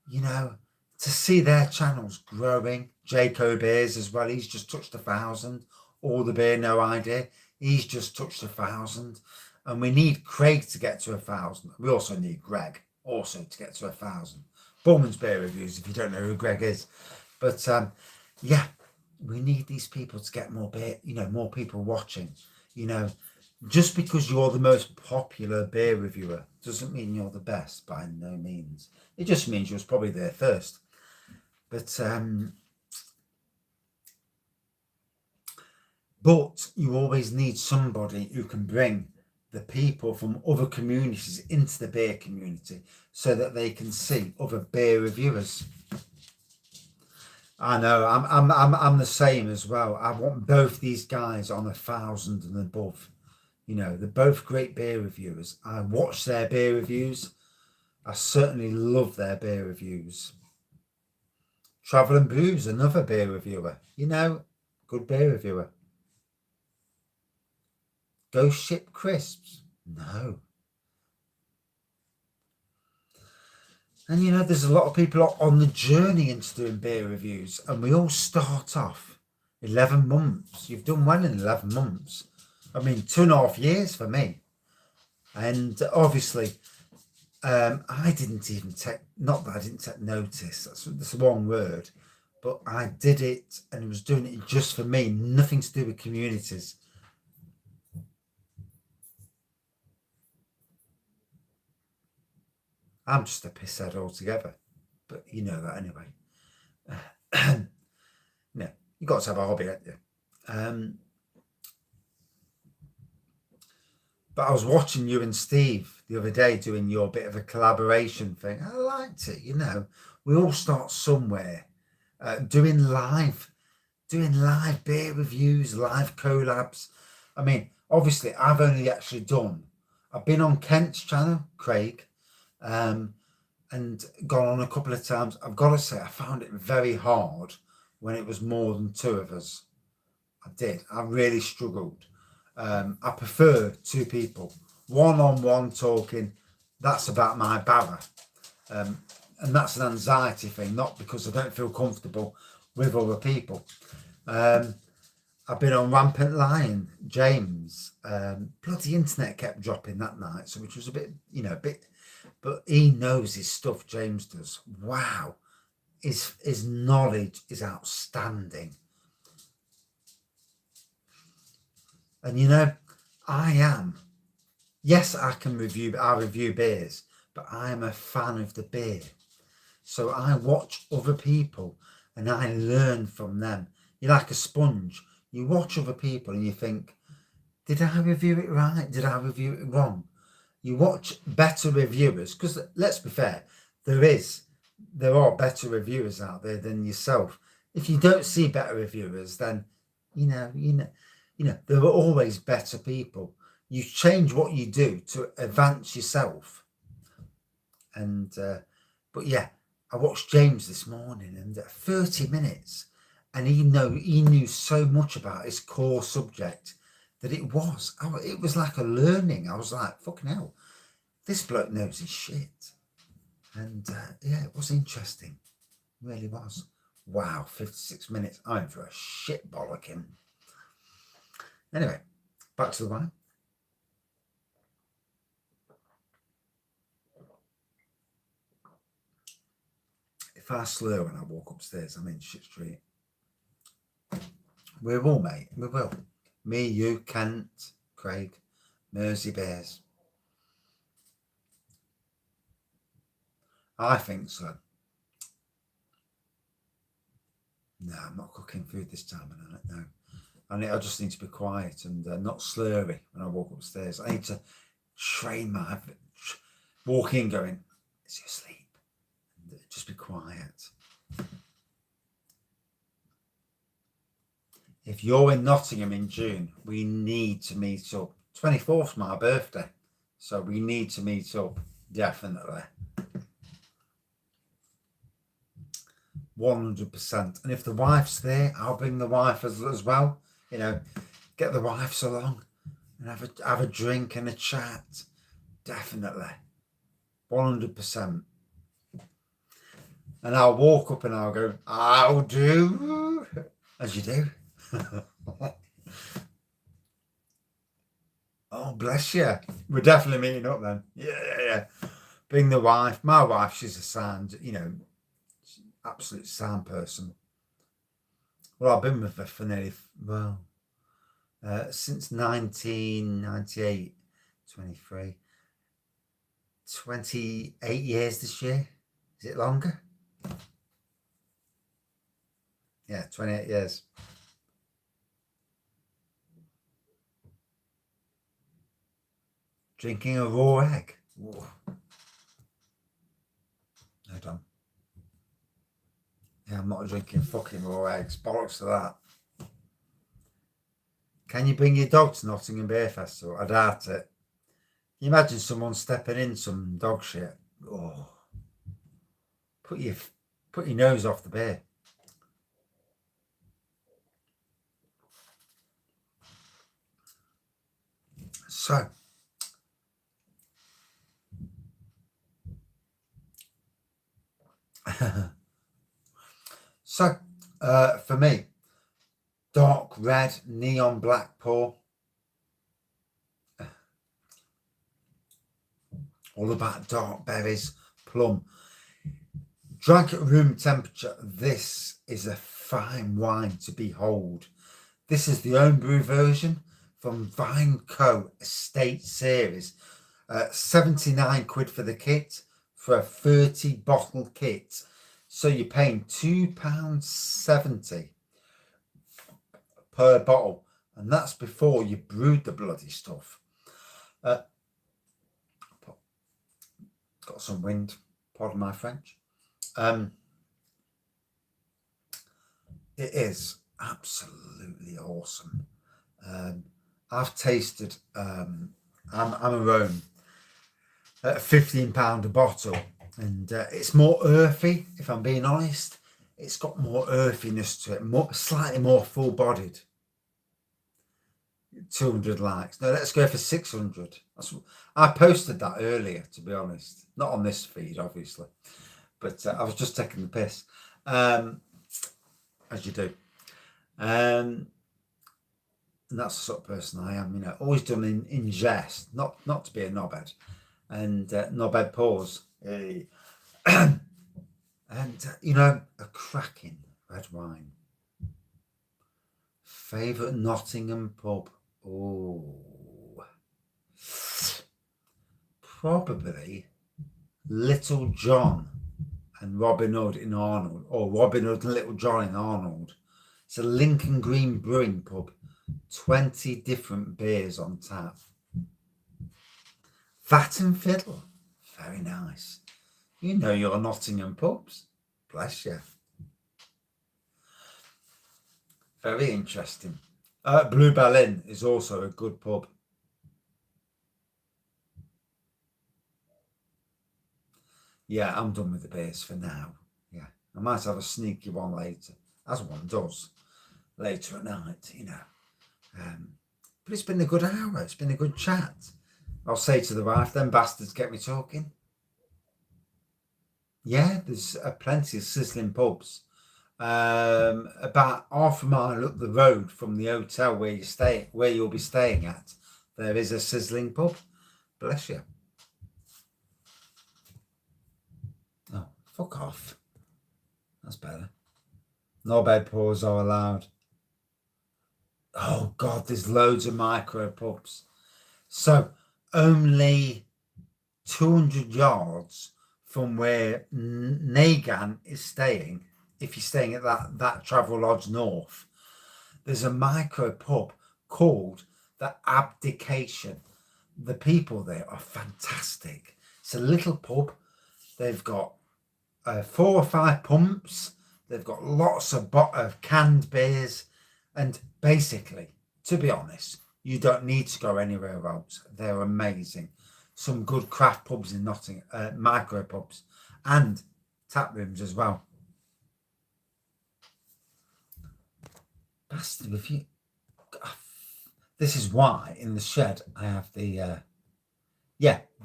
you know, to see their channels growing, Jaco Beers as well, he's just touched 1,000. All the Beer No Idea, he's just touched 1,000. And we need Craig to get to 1,000. We also need Greg also to get to 1,000. Bowman's Beer Reviews, if you don't know who Greg is. But yeah, we need these people to get more beer, you know, more people watching. You know, just because you're the most popular beer reviewer doesn't mean you're the best, by no means. It just means you was probably there first. But you always need somebody who can bring the people from other communities into the beer community so that they can see other beer reviewers. I know, I'm the same as well. I want both these guys on 1,000 and above. You know, they're both great beer reviewers. I watch their beer reviews. I certainly love their beer reviews. Travel and Brews, another beer reviewer. You know, good beer reviewer. Ghost Ship Crisps? No. And you know, there's a lot of people on the journey into doing beer reviews, and we all start off 11 months. You've done well in 11 months. I mean, 2.5 years for me. And obviously, I didn't even not that I didn't take notice, that's the wrong word, but I did it and was doing it just for me, nothing to do with communities. I'm just a pisshead altogether, but you know that anyway. No, you got to have a hobby, haven't you? But I was watching you and Steve the other day doing your bit of a collaboration thing. I liked it, you know. We all start somewhere, doing live beer reviews, live collabs. I mean, obviously, I've been on Kent's channel, Craig, and and gone on a couple of times. I've got to say, I found it very hard when it was more than two of us. I did. I really struggled. I prefer two people, one-on-one talking. That's about my barra. And that's an anxiety thing, not because I don't feel comfortable with other people. I've been on Rampant Lion, James. Bloody internet kept dropping that night, so which was a bit, but he knows his stuff, James does. Wow. His knowledge is outstanding. And I am. Yes, I review beers, but I am a fan of the beer. So I watch other people and I learn from them. You're like a sponge. You watch other people and you think, did I review it right? Did I review it wrong? You watch better reviewers, because let's be fair, there are better reviewers out there than yourself. If you don't see better reviewers, then there are always better people. You change what you do to advance yourself. And but yeah, I watched James this morning, and 30 minutes, and he knew so much about his core subject that it was like a learning. I was like, fucking hell, this bloke knows his shit. And yeah, it was interesting. It really was. Wow, 56 minutes. I'm in for a shit bollocking. Anyway, back to the wine. If I slur when I walk upstairs, I'm in shit street. We will, mate. We will. Me, you, Kent, Craig, Mersey Bears. I think so. No, I'm not cooking food this time of night, no. I just need to be quiet and not slurry when I walk upstairs. I need to train my walk in going, is he asleep? And just be quiet. If you're in Nottingham in June, we need to meet up. 24th's my birthday, so we need to meet up, definitely. 100%. And if the wife's there, I'll bring the wife as well. Get the wives along and have a drink and a chat. Definitely. 100%. And I'll walk up and I'll go, I'll do, as you do. Oh, bless you. We're definitely meeting up then. Yeah. Bring the wife. My wife, she's a sound, absolute sound person. Well, I've been with her for nearly, since 1998, 23, 28 years this year. Is it longer? Yeah, 28 years. Drinking a raw egg. Whoa. No, done. Yeah, I'm not drinking fucking raw eggs. Bollocks to that. Can you bring your dog to Nottingham Beer Festival? I doubt it. Can you imagine someone stepping in some dog shit? Oh. Put your nose off the beer. So, for me, dark red, neon black pour. All about dark berries, plum. Drank at room temperature, this is a fine wine to behold. This is the Homebrew version from Vineco Estate Series. 79 quid for the kit for a 30 bottle kit. So you're paying £2.70 per bottle. And that's before you brewed the bloody stuff. Got some wind, pardon my French. It is absolutely awesome. I've tasted Amarone at £15 a bottle, and it's more earthy. If I'm being honest, it's got more earthiness to it, slightly more full-bodied. 200 likes. No, let's go for 600. I posted that earlier, to be honest. Not on this feed, obviously, but I was just taking the piss, as you do. And that's the sort of person I am, always done in jest, not to be a knobhead. And knobhead pause. Hey. And, a cracking red wine. Favourite Nottingham pub? Oh, probably Little John and Robin Hood in Arnold, or Robin Hood and Little John in Arnold. It's a Lincoln Green brewing pub. 20 different beers on tap. Vat and Fiddle. Very nice. You know your Nottingham pubs. Bless you. Very interesting. Bluebell Inn is also a good pub. Yeah, I'm done with the beers for now. Yeah, I might have a sneaky one later, as one does later at night, But it's been a good hour. It's been a good chat. I'll say to the wife, them bastards get me talking. Yeah, there's plenty of sizzling pubs. About half a mile up the road from the hotel where you'll be staying at, there is a sizzling pub. Bless you. Oh, fuck off. That's better. No bed pours are allowed. Oh God, there's loads of micro pubs. So only 200 yards from where Nagan is staying, if you're staying at that Travel Lodge North, there's a micro pub called the Abdication. The people there are fantastic. It's a little pub. They've got 4 or 5 pumps. They've got lots of canned beers. And basically, to be honest, you don't need to go anywhere else. They're amazing. Some good craft pubs in Nottingham, micro pubs, and tap rooms as well. Bastard, if you... This is why in the shed I have the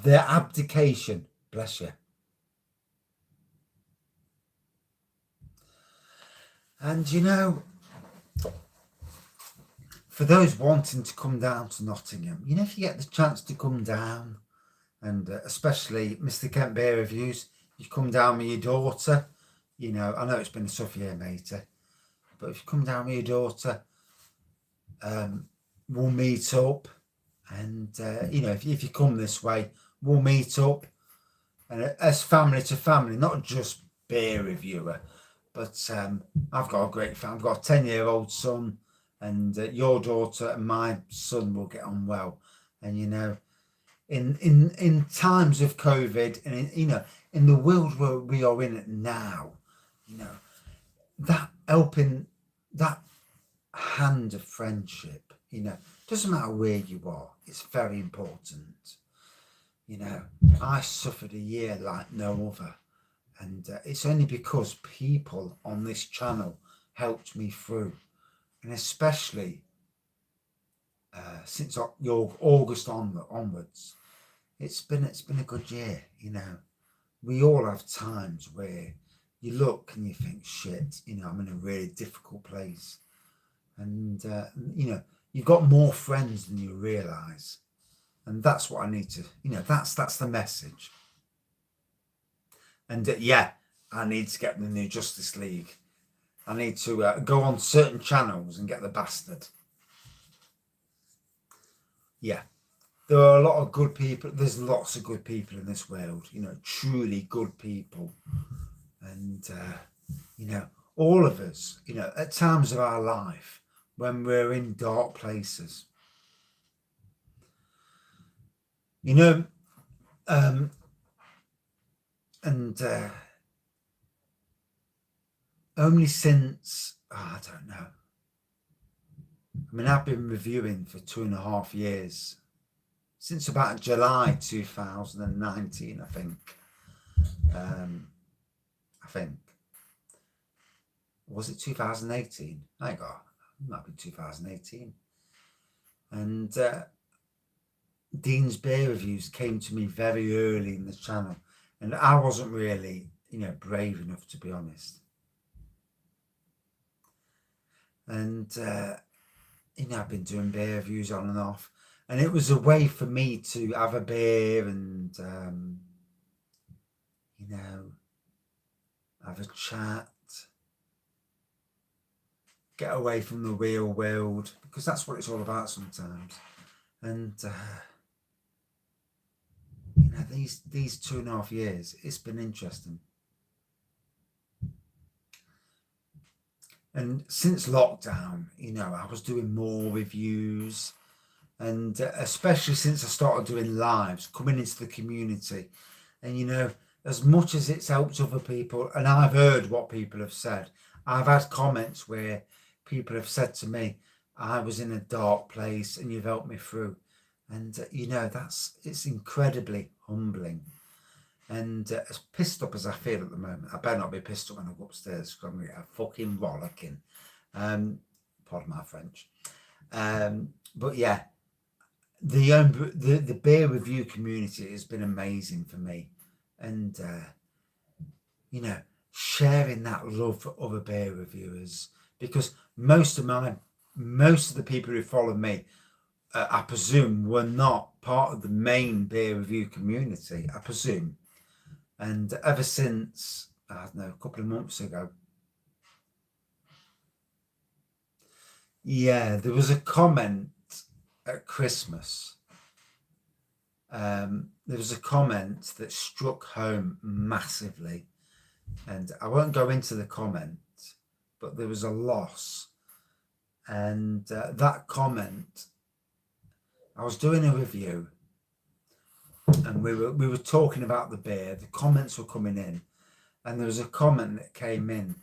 Abdication. Bless you. And for those wanting to come down to Nottingham, if you get the chance to come down, and especially Mr. Kent Beer Reviews, you come down with your daughter, I know it's been a tough year, matey, but if you come down with your daughter, we'll meet up, and if you come this way, we'll meet up, and as family to family, not just beer reviewer, but I've got a great family. I've got a 10-year-old son, and your daughter and my son will get on well. And in times of COVID, and in the world where we are in it now, that helping, that hand of friendship, doesn't matter where you are, it's very important. I suffered a year like no other, and it's only because people on this channel helped me through. And especially since August onwards, it's been a good year. We all have times where you look and you think, shit, I'm in a really difficult place, and you've got more friends than you realise, and that's what I need to, that's the message. And I need to get the new Justice League. I need to go on certain channels and get the bastard. Yeah, there are a lot of good people. There's lots of good people in this world, truly good people. And, all of us, at times of our life, when we're in dark places, only since, I don't know. I've been reviewing for 2.5 years, since about July 2019, I think. I think. Was it 2018? I got, it might be 2018. And Dean's Beer Reviews came to me very early in the channel, and I wasn't really, brave enough, to be honest. And I've been doing beer reviews on and off, and it was a way for me to have a beer and have a chat, get away from the real world, because that's what it's all about sometimes. And these 2.5 years, it's been interesting. And since lockdown, I was doing more reviews, and especially since I started doing lives, coming into the community. And as much as it's helped other people, and I've heard what people have said, I've had comments where people have said to me, I was in a dark place and you've helped me through. And it's incredibly humbling. And as pissed up as I feel at the moment, I better not be pissed up when I go upstairs, because I'm going to get a fucking rollicking. Pardon my French. But yeah, the beer review community has been amazing for me. And sharing that love for other beer reviewers, because most of the people who follow me, I presume, were not part of the main beer review community, I presume. And ever since, I don't know, a couple of months ago, there was a comment at Christmas. There was a comment that struck home massively, and I won't go into the comment, but there was a loss. And that comment, I was doing a review, and we were talking about the beer. The comments were coming in, and there was a comment that came in,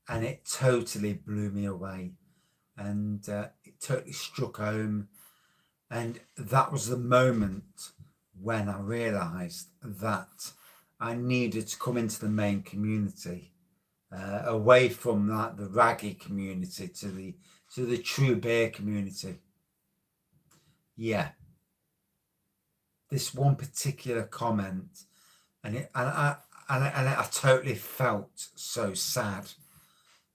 and it totally blew me away, and it totally struck home. And that was the moment when I realised that I needed to come into the main community, away from the raggy community to the true beer community. Yeah. This one particular comment, and I totally felt so sad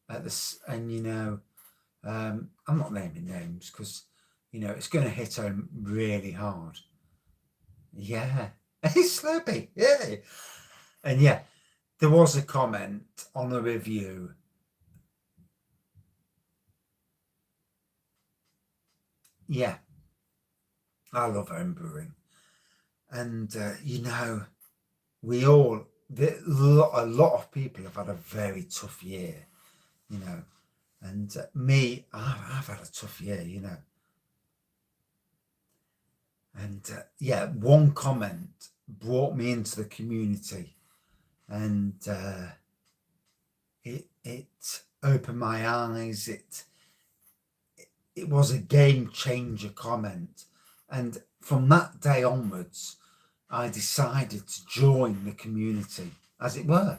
at this. And I'm not naming names, because it's going to hit home really hard. Yeah, it's Slurpee. Yeah, and yeah, there was a comment on a review. Yeah, I love homebrewing. And we all, a lot of people have had a very tough year, and me, I've had a tough year, and one comment brought me into the community, and it opened my eyes. It was a game changer comment, and from that day onwards, I decided to join the community, as it were.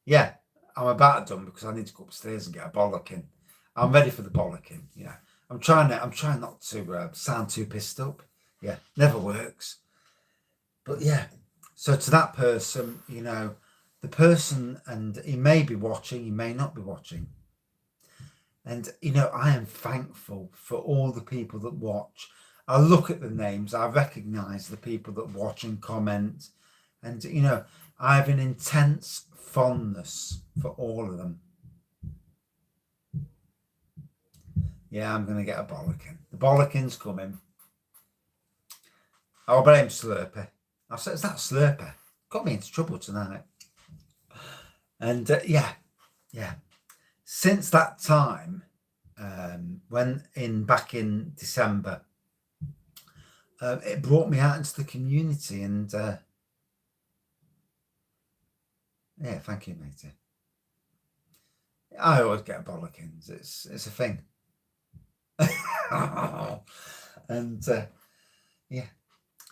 Yeah, I'm about done, because I need to go upstairs and get a bollocking. I'm ready for the bollocking. Yeah, I'm trying not to sound too pissed up. Yeah, never works. But yeah, so to that person, the person, and he may be watching, he may not be watching. And, I am thankful for all the people that watch. I look at the names, I recognise the people that watch and comment. And, I have an intense fondness for all of them. Yeah, I'm going to get a bollocking. The bollockin's coming. I'll blame Slurpee. I said, is that Slurpee? Got me into trouble tonight. And, yeah. Since that time, back in December, it brought me out into the community, and yeah, thank you, matey. I always get bollockings. It's a thing. And yeah,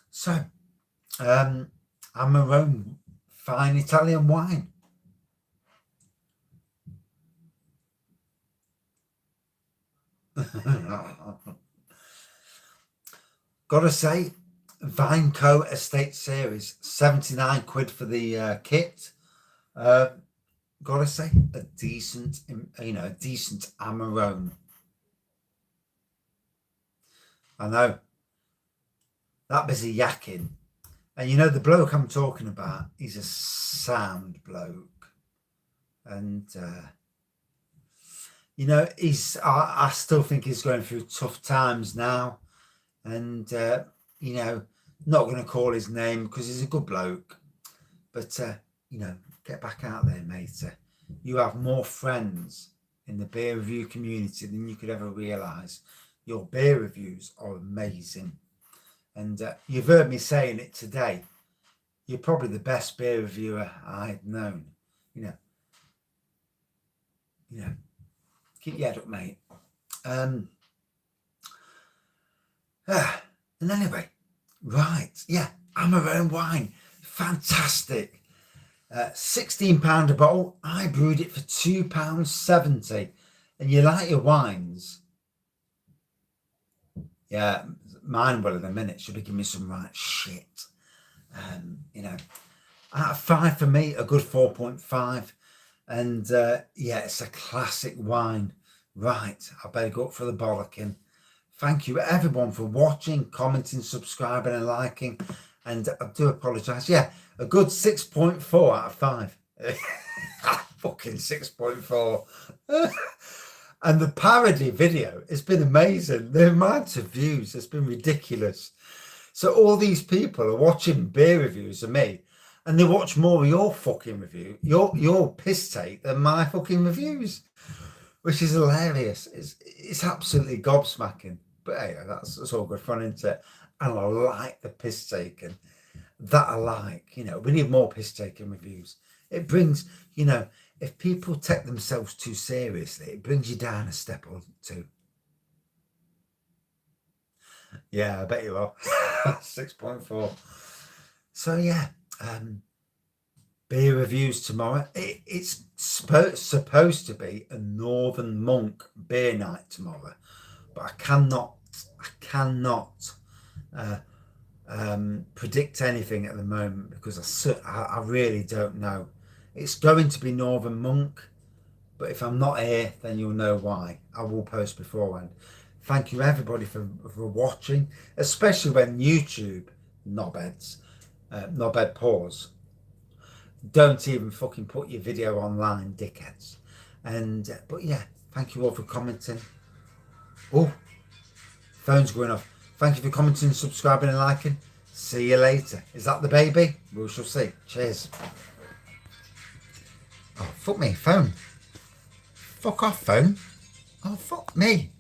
so Amarone fine Italian wine. Gotta say, Vineco Estate Series, 79 quid for the kit. Gotta say, a decent, a decent Amarone. I know, that busy yakking. And the bloke I'm talking about, he's a sound bloke. And, I still think he's going through tough times now. And, not going to call his name because he's a good bloke. But, get back out there, mate. You have more friends in the beer review community than you could ever realise. Your beer reviews are amazing. And you've heard me saying it today. You're probably the best beer reviewer I've known. Keep your head up, mate. And anyway, right, yeah, Amarone wine, fantastic. £16 a bottle. I brewed it for £2.70. And you like your wines? Yeah, mine will in a minute. Should be giving me some right shit. Out of 5 for me, a good 4.5. And yeah, it's a classic wine. Right, I better go up for the bollocking. Thank you everyone for watching, commenting, subscribing and liking. And I do apologise. Yeah, a good 6.4 out of 5. Fucking 6.4. And the parody video, it's been amazing. The amount of views has been ridiculous. So all these people are watching beer reviews of me, and they watch more of your fucking review, your piss take, than my fucking reviews, which is hilarious. It's absolutely gobsmacking. But hey, that's all good fun, isn't it? And I like the piss taking. That I like. We need more piss taking reviews. It brings, if people take themselves too seriously, it brings you down a step or two. Yeah, I bet you will. 6.4. So yeah, beer reviews tomorrow. It's supposed to be a Northern Monk beer night tomorrow, but I cannot predict anything at the moment because I really don't know. It's going to be Northern Monk, but if I'm not here, then you'll know why. I will post beforehand. Thank you everybody for watching, especially when YouTube knobheads, knobhead paws, don't even fucking put your video online, dickheads. And but yeah, thank you all for commenting. Oh, phone's going off. Thank you for commenting, subscribing and liking. See you later. Is that the baby? We shall see. Cheers. Oh, fuck me, phone. Fuck off, phone. Oh, fuck me.